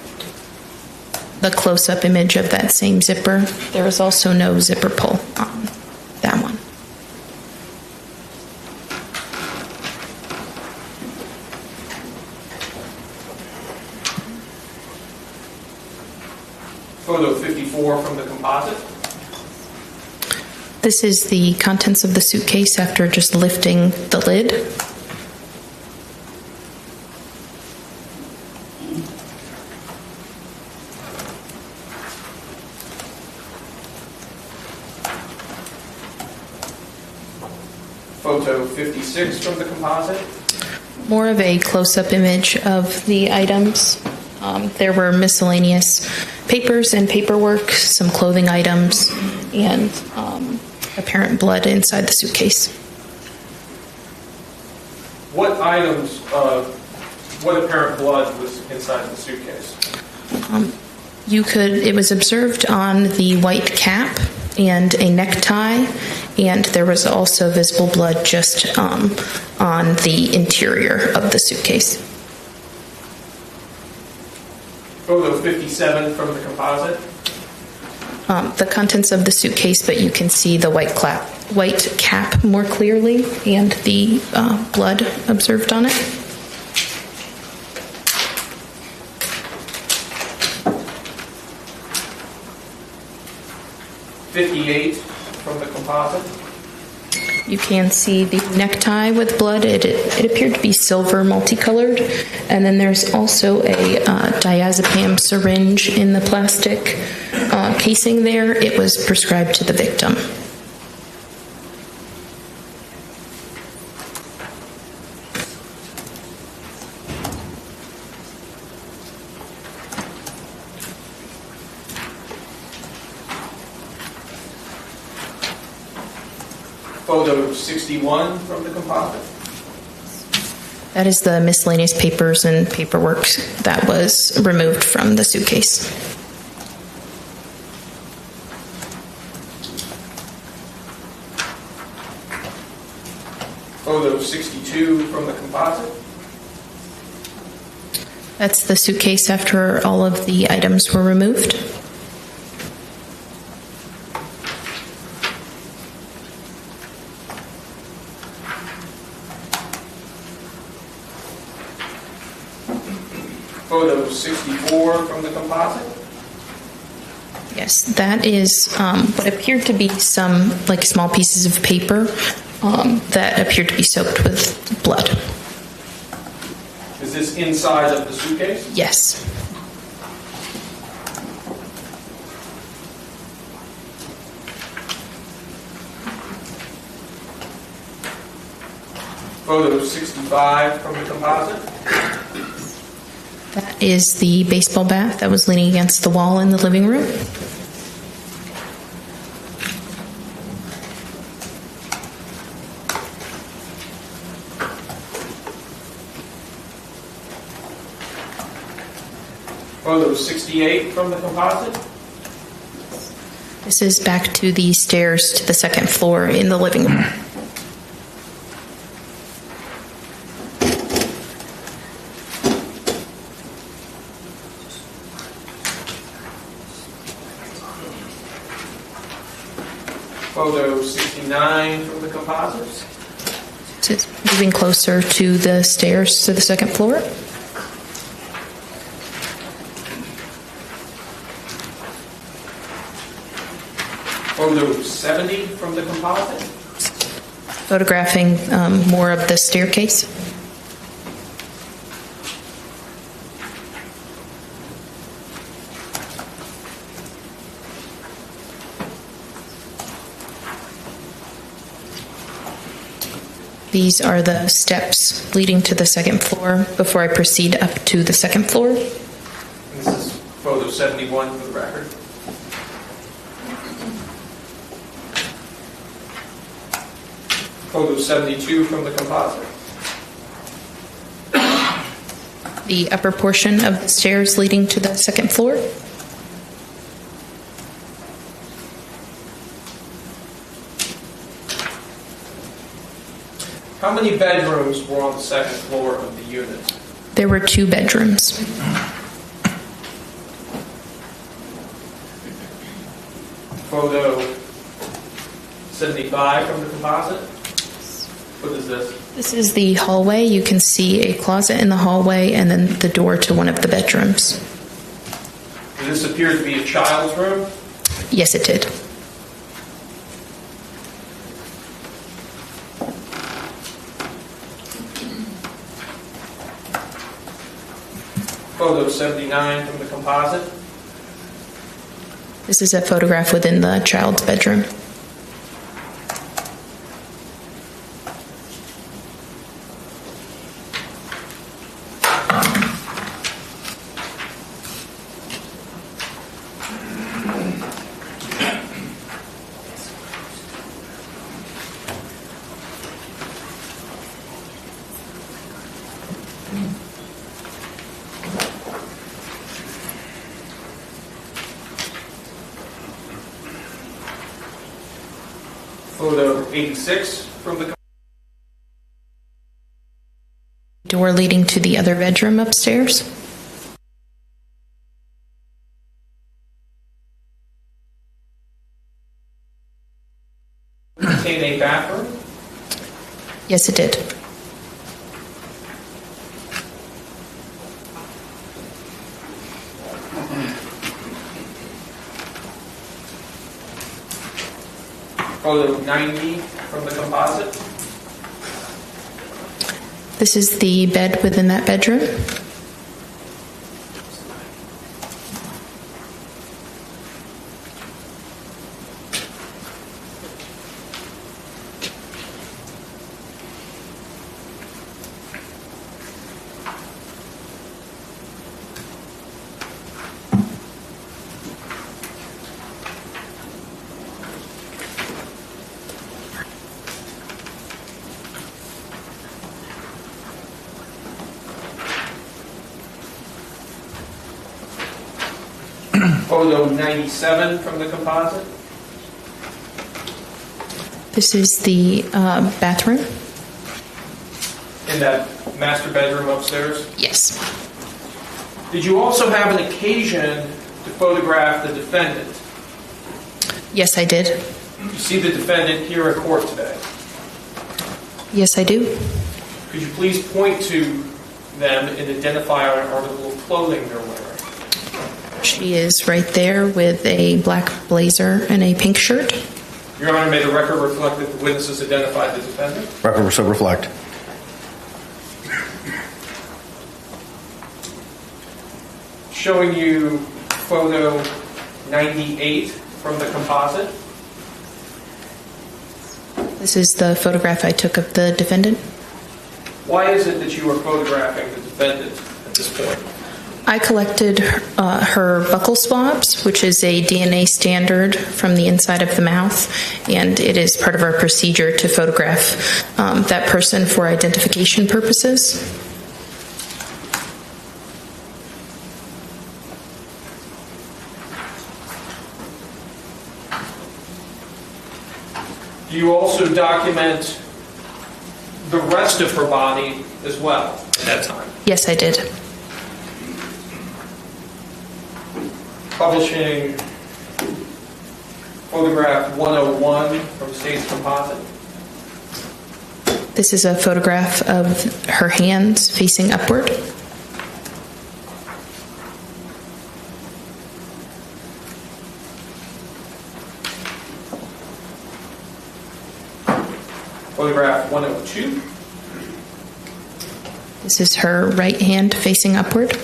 The close-up image of that same zipper. There is also no zipper pull on that one. Photo 54 from the composite. This is the contents of the suitcase after just lifting the lid. Photo 56 from the composite. More of a close-up image of the items. There were miscellaneous papers and paperwork, some clothing items, and apparent blood inside the suitcase. What items, what apparent blood was inside the suitcase? It was observed on the white cap and a necktie, and there was also visible blood just on the interior of the suitcase. Photo 57 from the composite. The contents of the suitcase, but you can see the white cap more clearly and the blood observed on it. .58 from the composite. You can see the necktie with blood. It appeared to be silver multicolored. And then there's also a diazepam syringe in the plastic casing there. It was prescribed to the victim. Photo 61 from the composite. That is the miscellaneous papers and paperwork that was removed from the suitcase. Photo 62 from the composite. That's the suitcase after all of the items were removed. Photo 64 from the composite. Yes, that is what appeared to be some like small pieces of paper that appeared to be soaked with blood. Is this inside of the suitcase? Yes. Photo 65 from the composite. That is the baseball bat that was leaning against the wall in the living room. Photo 68 from the composite. This is back to the stairs to the second floor in the living room. Photo 69 from the composite. It's moving closer to the stairs to the second floor. Photo 70 from the composite. Photographing more of the staircase. These are the steps leading to the second floor before I proceed up to the second floor. This is photo 71 for the record. Photo 72 from the composite. The upper portion of the stairs leading to the second floor. How many bedrooms were on the second floor of the unit? There were 2 bedrooms. Photo 75 from the composite. What is this? This is the hallway. You can see a closet in the hallway and then the door to one of the bedrooms. Does this appear to be a child's room? Yes, it did. Photo 79 from the composite. This is a photograph within the child's bedroom. Photo 86 from the Door leading to the other bedroom upstairs. contain a bathroom. Yes, it did. Photo 90 from the composite. This is the bed within that bedroom. Photo 97 from the composite. This is the bathroom. In that master bedroom upstairs? Yes. Did you also have an occasion to photograph the defendant? Yes, I did. You see the defendant here in court today. Yes, I do. Could you please point to them and identify an article of clothing they're wearing? She is right there with a black blazer and a pink shirt. Your Honor, may the record reflect that the witnesses identified the defendant? Record so reflect. Showing you photo 98 from the composite. This is the photograph I took of the defendant. Why is it that you are photographing the defendant at this point? I collected her buccal swabs, which is a DNA standard from the inside of the mouth, and it is part of our procedure to photograph that person for identification purposes. Do you also document the rest of her body as well at that time? Yes, I did. Publishing photograph 101 from State's Composite. This is a photograph of her hands facing upward. Photograph 102. This is her right hand facing upward.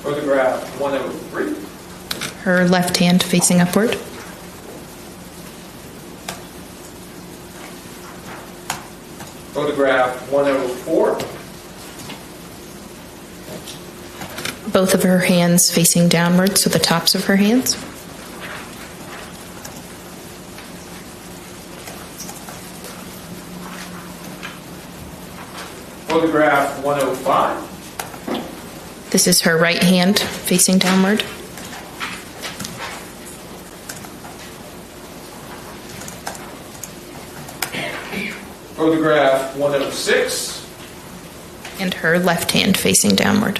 Photograph 103. Her left hand facing upward. Photograph 104. Both of her hands facing downward, so the tops of her hands. Photograph 105. This is her right hand facing downward. Photograph 106. And her left hand facing downward.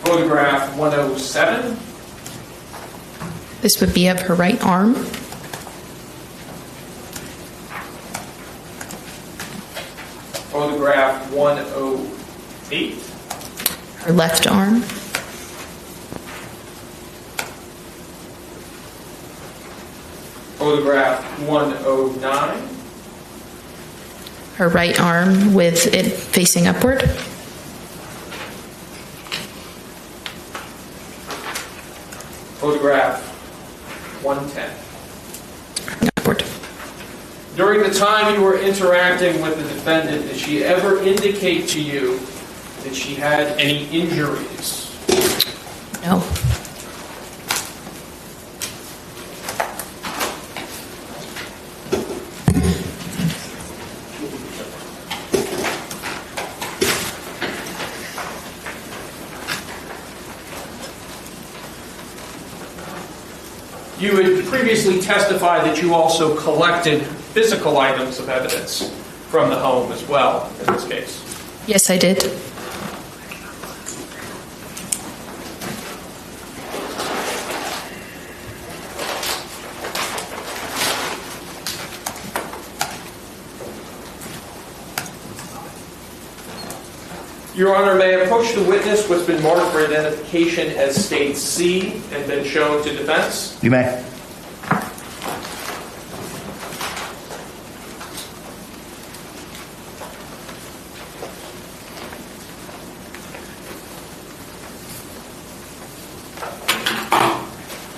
Photograph 107. This would be of her right arm. Photograph 108. Her left arm. Photograph 109. Her right arm with it facing upward. Photograph 110. Upward. During the time you were interacting with the defendant, did she ever indicate to you that she had any injuries? No. You had previously testified that you also collected physical items of evidence from the home as well in this case. Yes, I did. Your Honor, may I approach the witness what's been marked for identification as State C and been shown to defense? You may.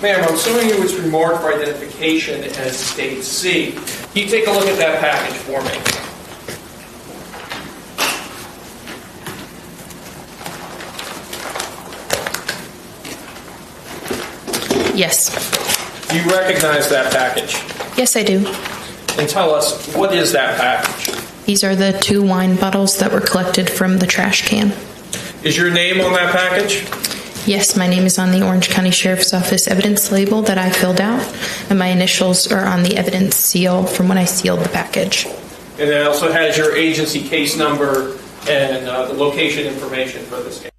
Ma'am, I'm assuming it was been marked for identification as State C. Can you take a look at that package for me? Yes. Do you recognize that package? Yes, I do. And tell us, what is that package? These are the 2 wine bottles that were collected from the trash can. Is your name on that package? Yes, my name is on the Orange County Sheriff's Office evidence label that I filled out, and my initials are on the evidence seal from when I sealed the package. And it also has your agency case number and the location information for this case.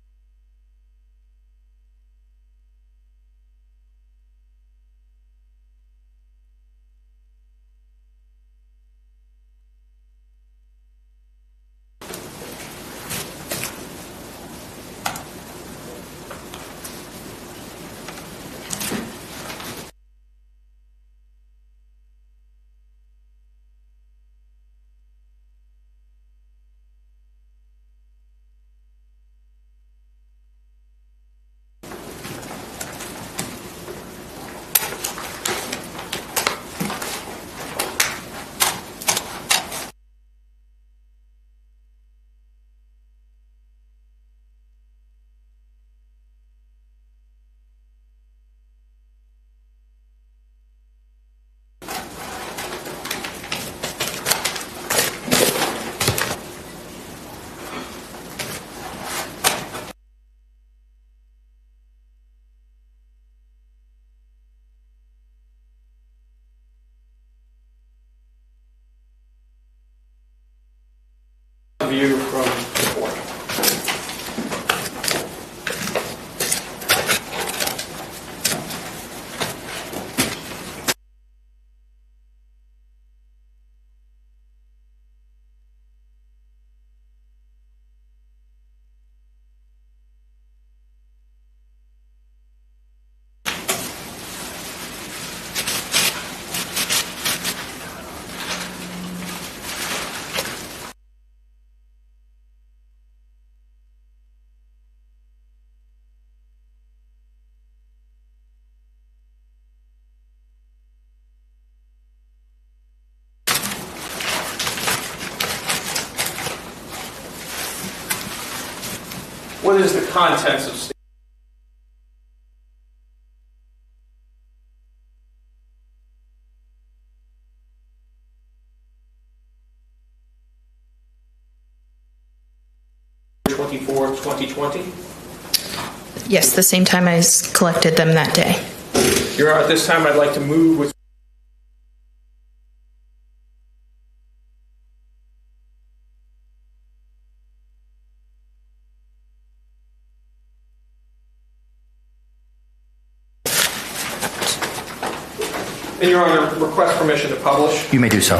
View from the court. What is the contents of Statement 24/2020? Yes, the same time I collected them that day. Your Honor, at this time I'd like to move with and Your Honor, request permission to publish. You may do so.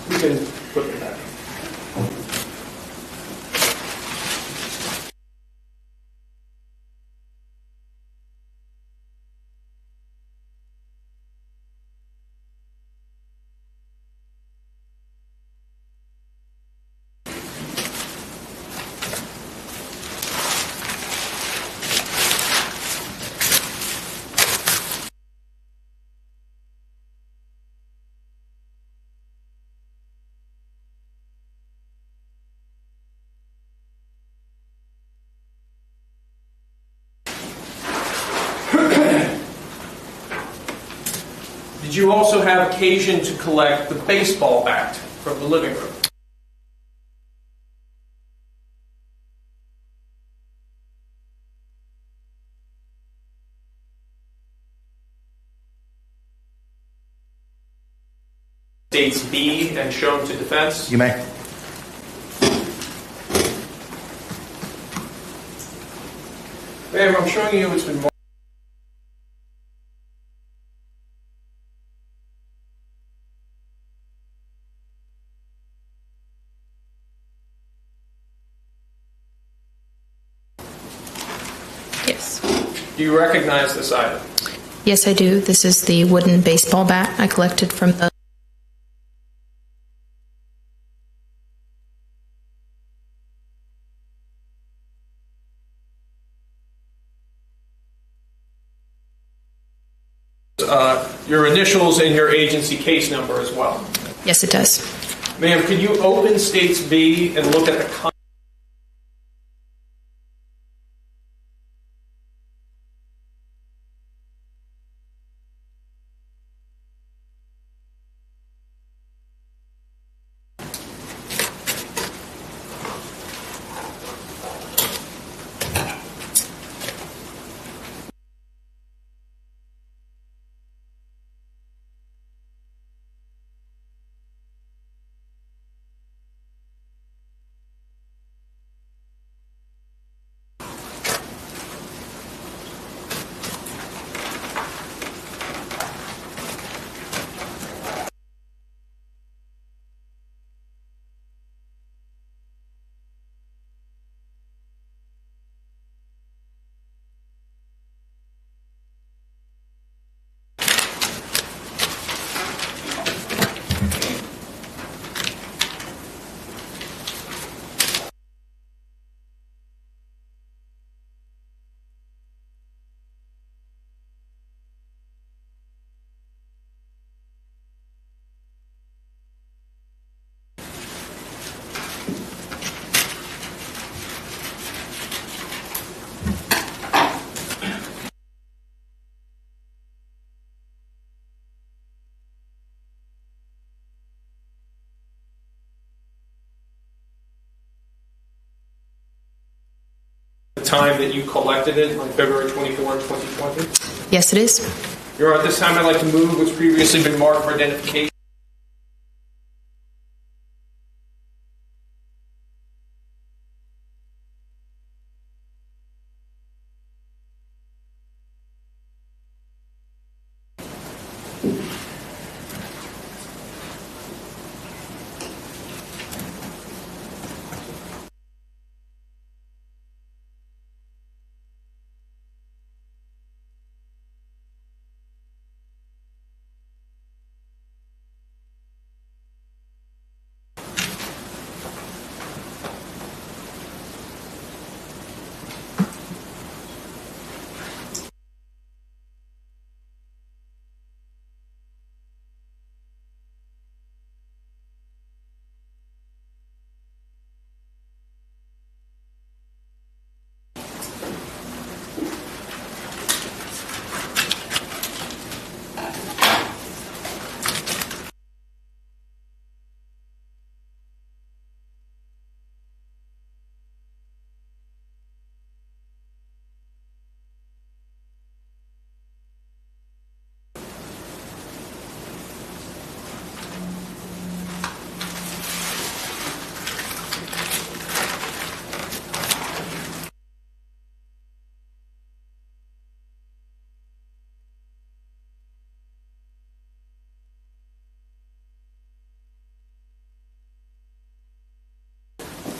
We can put it back. Did you also have occasion to collect the baseball bat from the living room? States B and shown to defense? You may. Ma'am, I'm showing you it's been marked. Yes. Do you recognize this item? Yes, I do. This is the wooden baseball bat I collected from the your initials and your agency case number as well. Yes, it does. Ma'am, can you open States B and look at the time that you collected it on February 24, 2020? Yes, it is. Your Honor, at this time I'd like to move what's previously been marked for identification.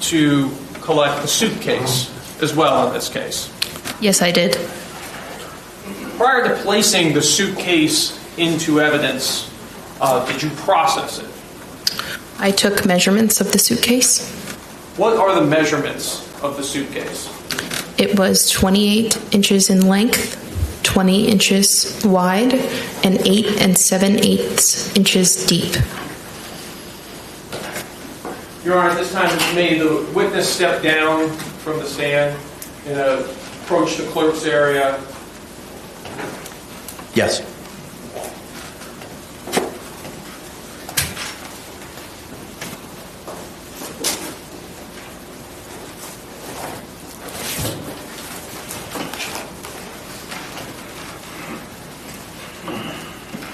To collect the suitcase as well in this case. Yes, I did. Prior to placing the suitcase into evidence, did you process it? I took measurements of the suitcase. What are the measurements of the suitcase? It was 28 inches in length, 20 inches wide, and 8 7/8 inches deep. Your Honor, at this time, may the witness step down from the stand and approach the clerk's area. Yes.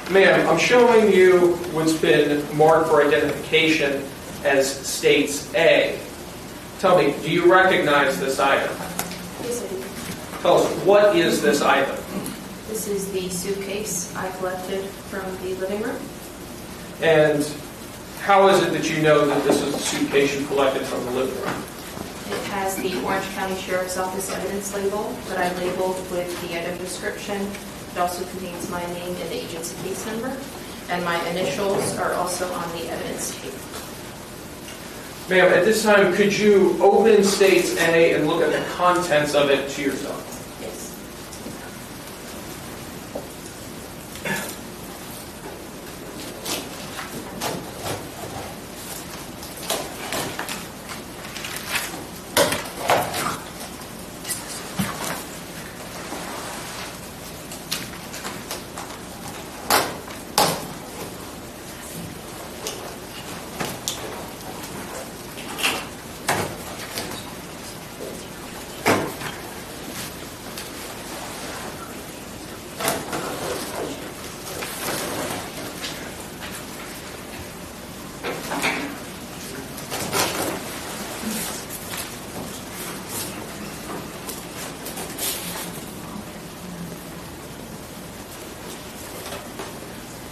Ma'am, I'm showing you what's been marked for identification as States A. Tell me, do you recognize this item? Yes, I do. Tell us, what is this item? This is the suitcase I collected from the living room. And how is it that you know that this is a suitcase you collected from the living room? It has the Orange County Sheriff's Office evidence label that I labeled with the item description. It also contains my name and the agency case number, and my initials are also on the evidence tape. Ma'am, at this time, could you open States A and look at the contents of it to yourself? Yes.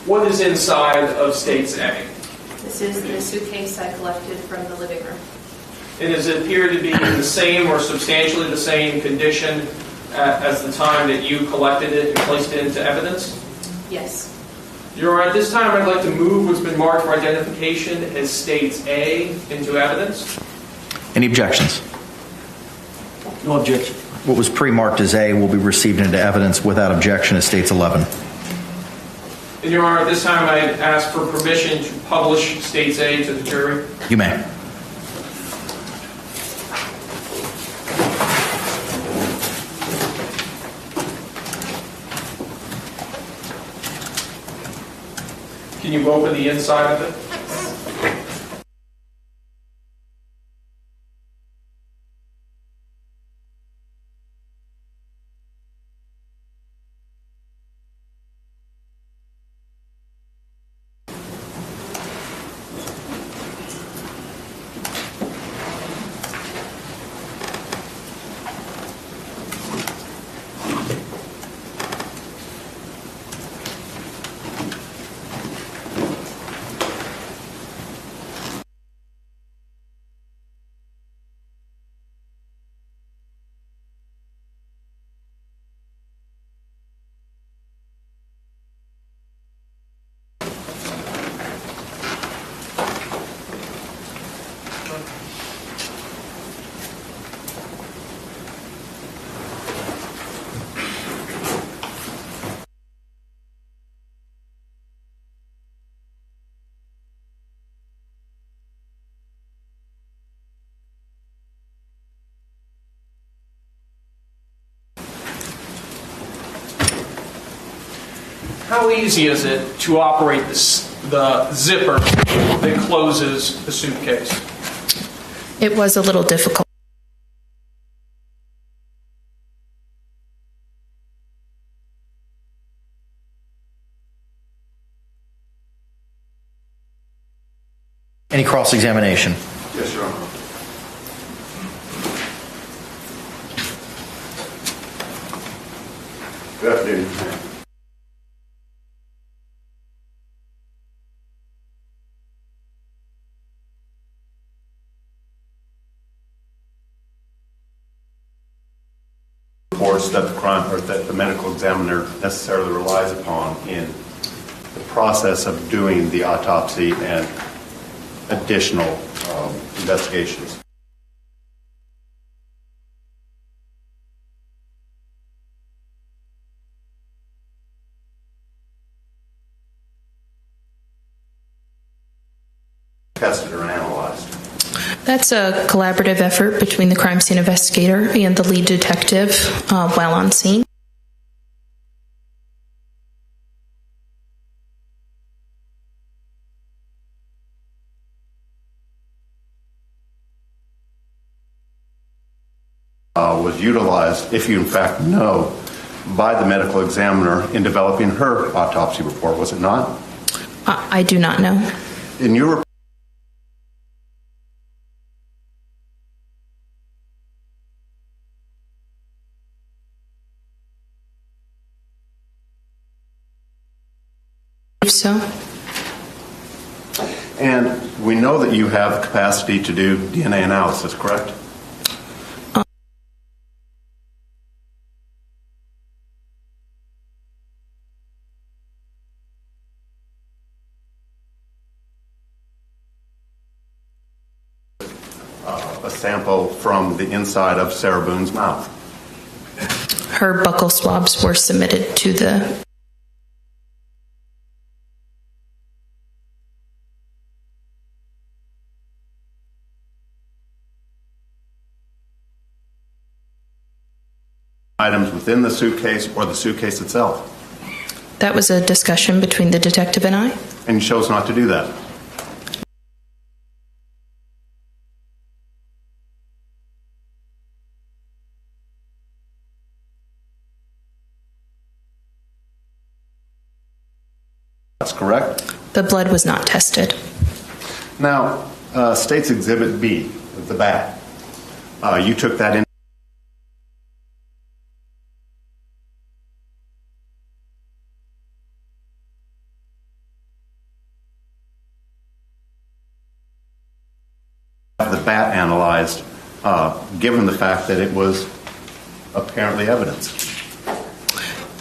What is inside of States A? This is the suitcase I collected from the living room. And does it appear to be in the same or substantially the same condition as the time that you collected it and placed it into evidence? Yes. Your Honor, at this time I'd like to move what's been marked for identification as States A into evidence. Any objections? No objection. What was pre-marked as A will be received into evidence without objection as States 11. And Your Honor, at this time I'd ask for permission to publish States A to the jury. You may. Can you open the inside of it? How easy is it to operate the zipper that closes the suitcase? It was a little difficult. Any cross-examination? Yes, Your Honor. Good afternoon. Reports that the crime or that the medical examiner necessarily relies upon in the process of doing the autopsy and additional investigations. Tested or analyzed. That's a collaborative effort between the crime scene investigator and the lead detective while on scene. Was utilized if you in fact know by the medical examiner in developing her autopsy report, was it not? I do not know. In your report, So, and we know that you have the capacity to do DNA analysis, correct? A sample from the inside of Sarah Boone's mouth. her buccal swabs were submitted to the items within the suitcase or the suitcase itself. That was a discussion between the detective and I. And you chose not to do that. That's correct. The blood was not tested. Now, State's Exhibit B, the bat, you took that in. The bat analyzed, given the fact that it was apparently evidence.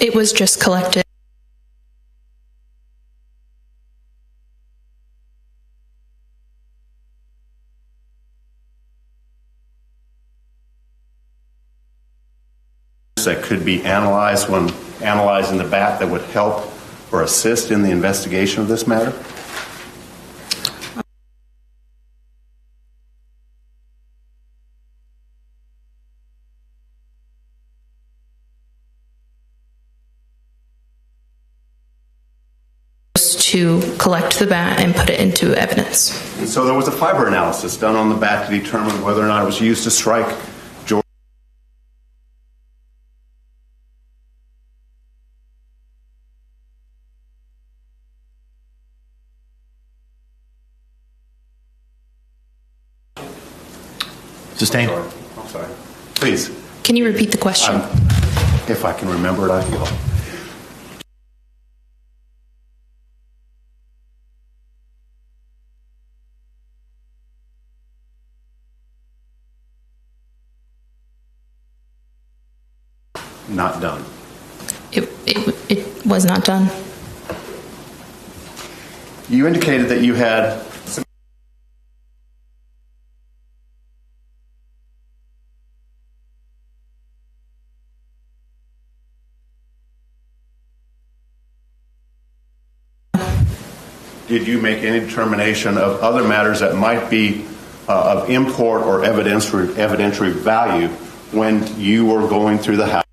It was just collected. That could be analyzed when analyzing the bat that would help or assist in the investigation of this matter? To collect the bat and put it into evidence. And so there was a fiber analysis done on the bat to determine whether or not it was used to strike George. Sustained. I'm sorry. Please. Can you repeat the question? If I can remember it, I will. Not done. It was not done. You indicated that you had some Did you make any determination of other matters that might be of import or evidentiary value when you were going through the house?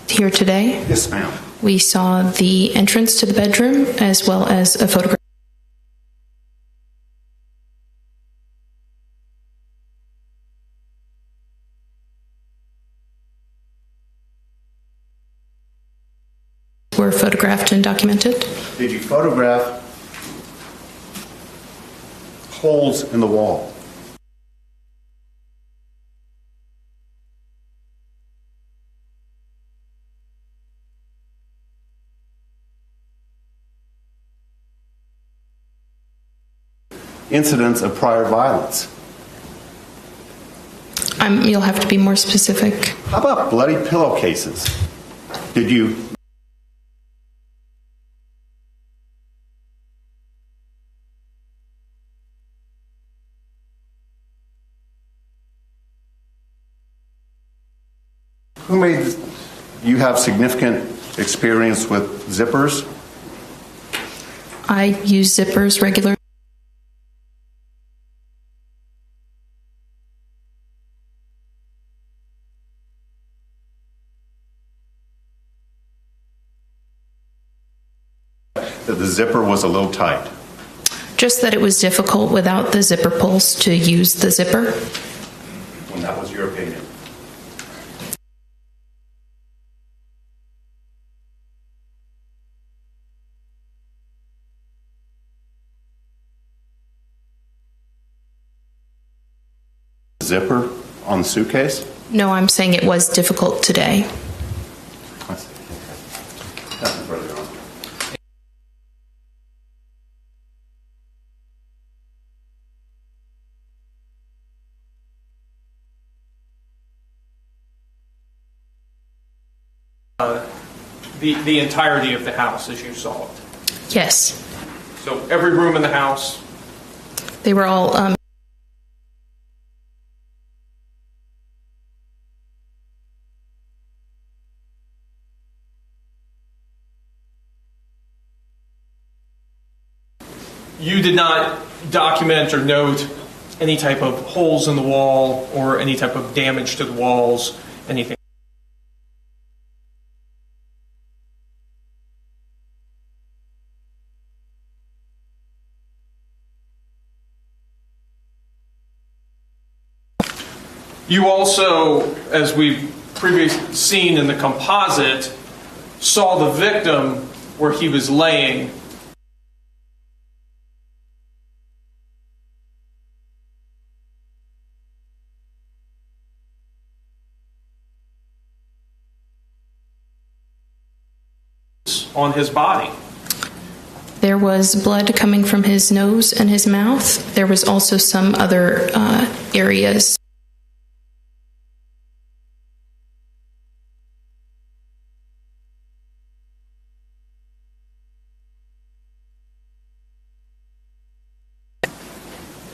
Here today, Yes, ma'am. we saw the entrance to the bedroom as well as a photograph. Were photographed and documented. Did you photograph holes in the wall? Incidents of prior violence? You'll have to be more specific. How about bloody pillowcases? Did you? Who made this? You have significant experience with zippers? I use zippers regularly. That the zipper was a little tight. Just that it was difficult without the zipper pulls to use the zipper. And that was your opinion. Zipper on the suitcase? No, I'm saying it was difficult today. I see. Okay. Nothing further on. The entirety of the house as you saw it. Yes. So every room in the house. They were all You did not document or note any type of holes in the wall or any type of damage to the walls, anything. You also, as we've previously seen in the composite, saw the victim where he was laying. On his body. There was blood coming from his nose and his mouth. There was also some other areas.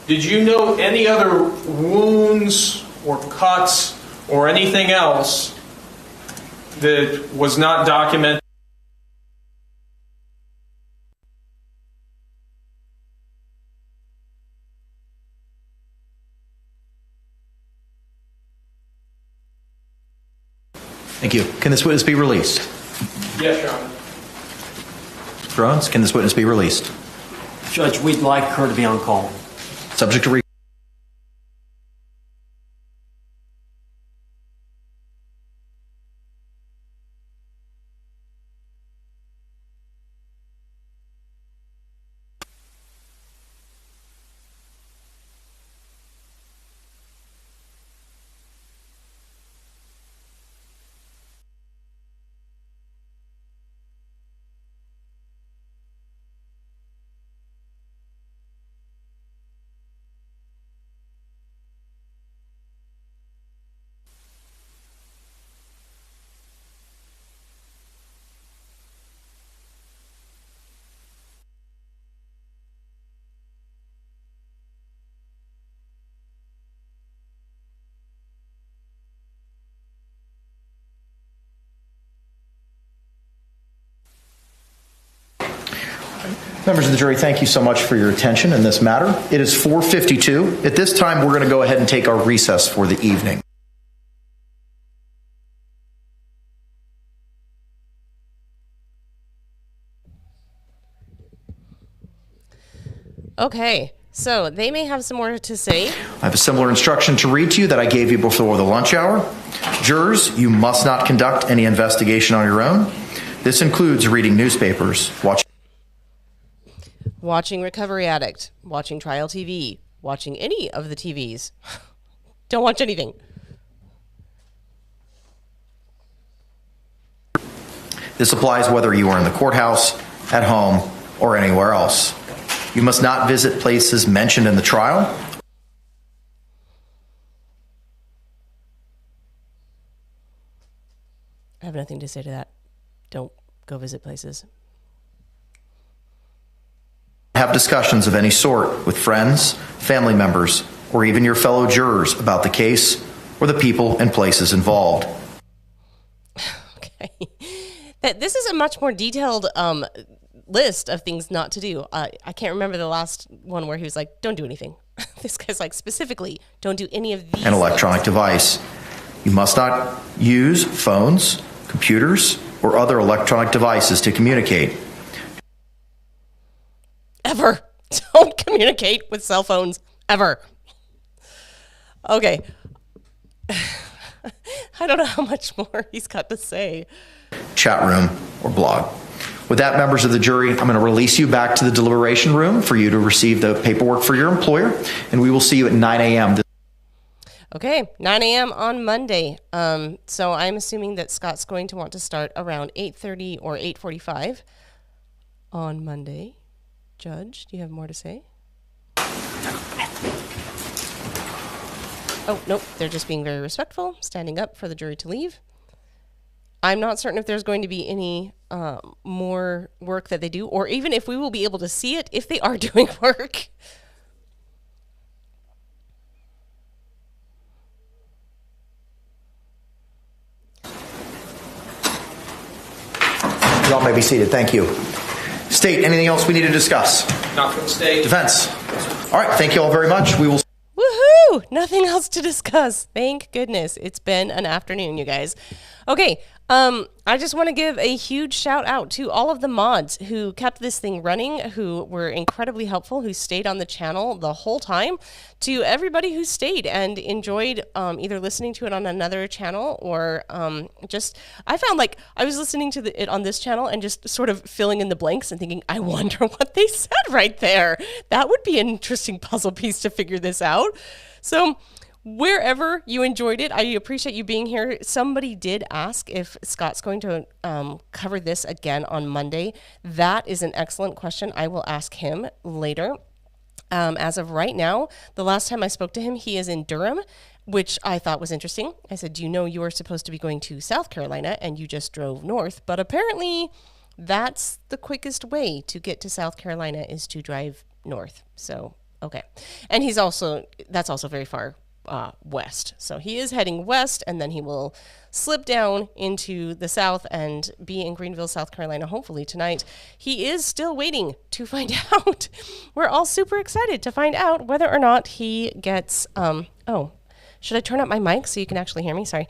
Did you note any other wounds or cuts or anything else that was not documented? Thank you. Can this witness be released? Yes, Your Honor. Mr. Owens, can this witness be released? Judge, we'd like her to be on call. Subject to Members of the jury, thank you so much for your attention in this matter. It is 4:52. At this time, we're going to go ahead and take our recess for the evening. Okay, so they may have some more to say. I have a similar instruction to read to you that I gave you before the lunch hour. Jurors, you must not conduct any investigation on your own. This includes reading newspapers, Watching Recovery Addict, watching Trial TV, watching any of the TVs. Don't watch anything. This applies whether you are in the courthouse, at home, or anywhere else. You must not visit places mentioned in the trial. I have nothing to say to that. Don't go visit places. Have discussions of any sort with friends, family members, or even your fellow jurors about the case or the people and places involved. Okay. This is a much more detailed list of things not to do. I can't remember the last one where he was like, don't do anything. This guy's like, specifically, don't do any of these. An electronic device. You must not use phones, computers, or other electronic devices to communicate. ever. Don't communicate with cell phones ever. Okay. I don't know how much more he's got to say. Chat room or blog. With that, members of the jury, I'm going to release you back to the deliberation room for you to receive the paperwork for your employer, and we will see you at 9 a.m. Okay, 9 a.m. on Monday. So I'm assuming that Scott's going to want to start around 8:30 or 8:45 on Monday. Judge, do you have more to say? Oh, nope, they're just being very respectful, standing up for the jury to leave. I'm not certain if there's going to be any more work that they do, or even if we will be able to see it if they are doing work. You all may be seated. Thank you. State, anything else we need to discuss? Not from the state. Defense. All right, thank you all very much. We will... Woohoo! Nothing else to discuss. Thank goodness. It's been an afternoon, you guys. Okay, I just want to give a huge shout out to all of the mods who kept this thing running, who were incredibly helpful, who stayed on the channel the whole time, to everybody who stayed and enjoyed either listening to it on another channel or just, I found like I was listening to it on this channel and just sort of filling in the blanks and thinking, I wonder what they said right there. That would be an interesting puzzle piece to figure this out. So wherever you enjoyed it, I appreciate you being here. Somebody did ask if Scott's going to cover this again on Monday. That is an excellent question. I will ask him later. As of right now, the last time I spoke to him, he is in Durham, which I thought was interesting. I said, do you know you were supposed to be going to South Carolina and you just drove north? But apparently that's the quickest way to get to South Carolina is to drive north. So, okay. And that's also very far west. So he is heading west, and then he will slip down into the south and be in Greenville, South Carolina, hopefully tonight. He is still waiting to find out. We're all super excited to find out whether or not he gets, oh, should I turn up my mic so you can actually hear me? Sorry.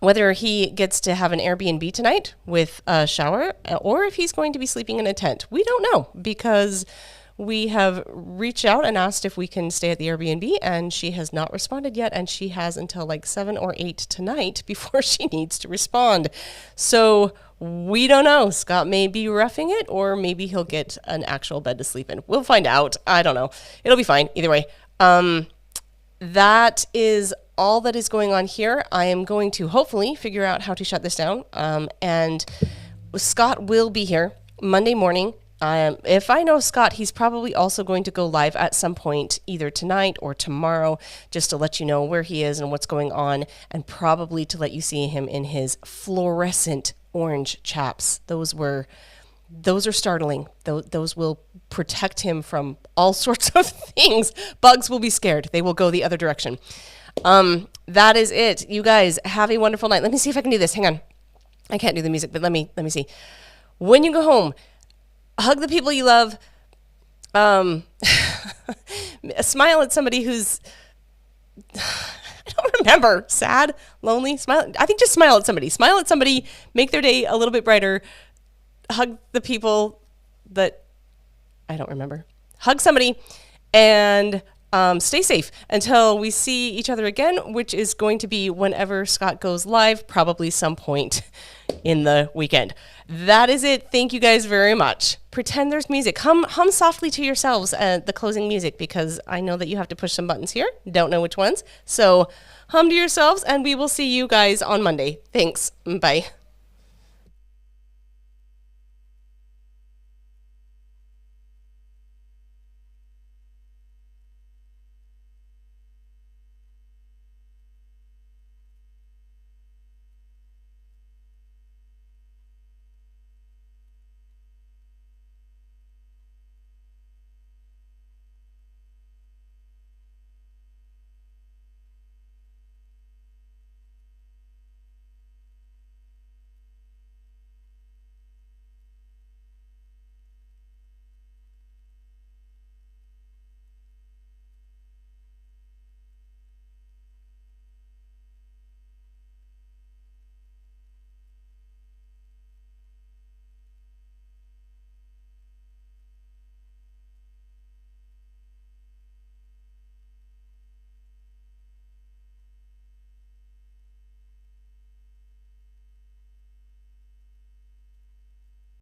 Whether he gets to have an Airbnb tonight with a shower, or if he's going to be sleeping in a tent. We don't know, because we have reached out and asked if we can stay at the Airbnb, and she has not responded yet, and she has until like 7 or 8 tonight before she needs to respond. So we don't know. Scott may be roughing it, or maybe he'll get an actual bed to sleep in. We'll find out. I don't know. It'll be fine either way. That is all that is going on here. I am going to hopefully figure out how to shut this down, and Scott will be here Monday morning. If I know Scott, he's probably also going to go live at some point, either tonight or tomorrow, just to let you know where he is and what's going on, and probably to let you see him in his fluorescent orange chaps. Those are startling. Those will protect him from all sorts of things. Bugs will be scared. They will go the other direction. That is it. You guys have a wonderful night. Let me see if I can do this. Hang on. I can't do the music, but let me see. When you go home, hug the people you love. Smile at somebody who's, I don't remember, sad, lonely. Smile. I think just smile at somebody. Smile at somebody. Make their day a little bit brighter. Hug the people that I don't remember. Hug somebody, and stay safe until we see each other again, which is going to be whenever Scott goes live, probably some point in the weekend. That is it. Thank you guys very much. Pretend there's music. Hum softly to yourselves the closing music, because I know that you have to push some buttons here. Don't know which ones. So hum to yourselves, and we will see you guys on Monday. Thanks. Bye.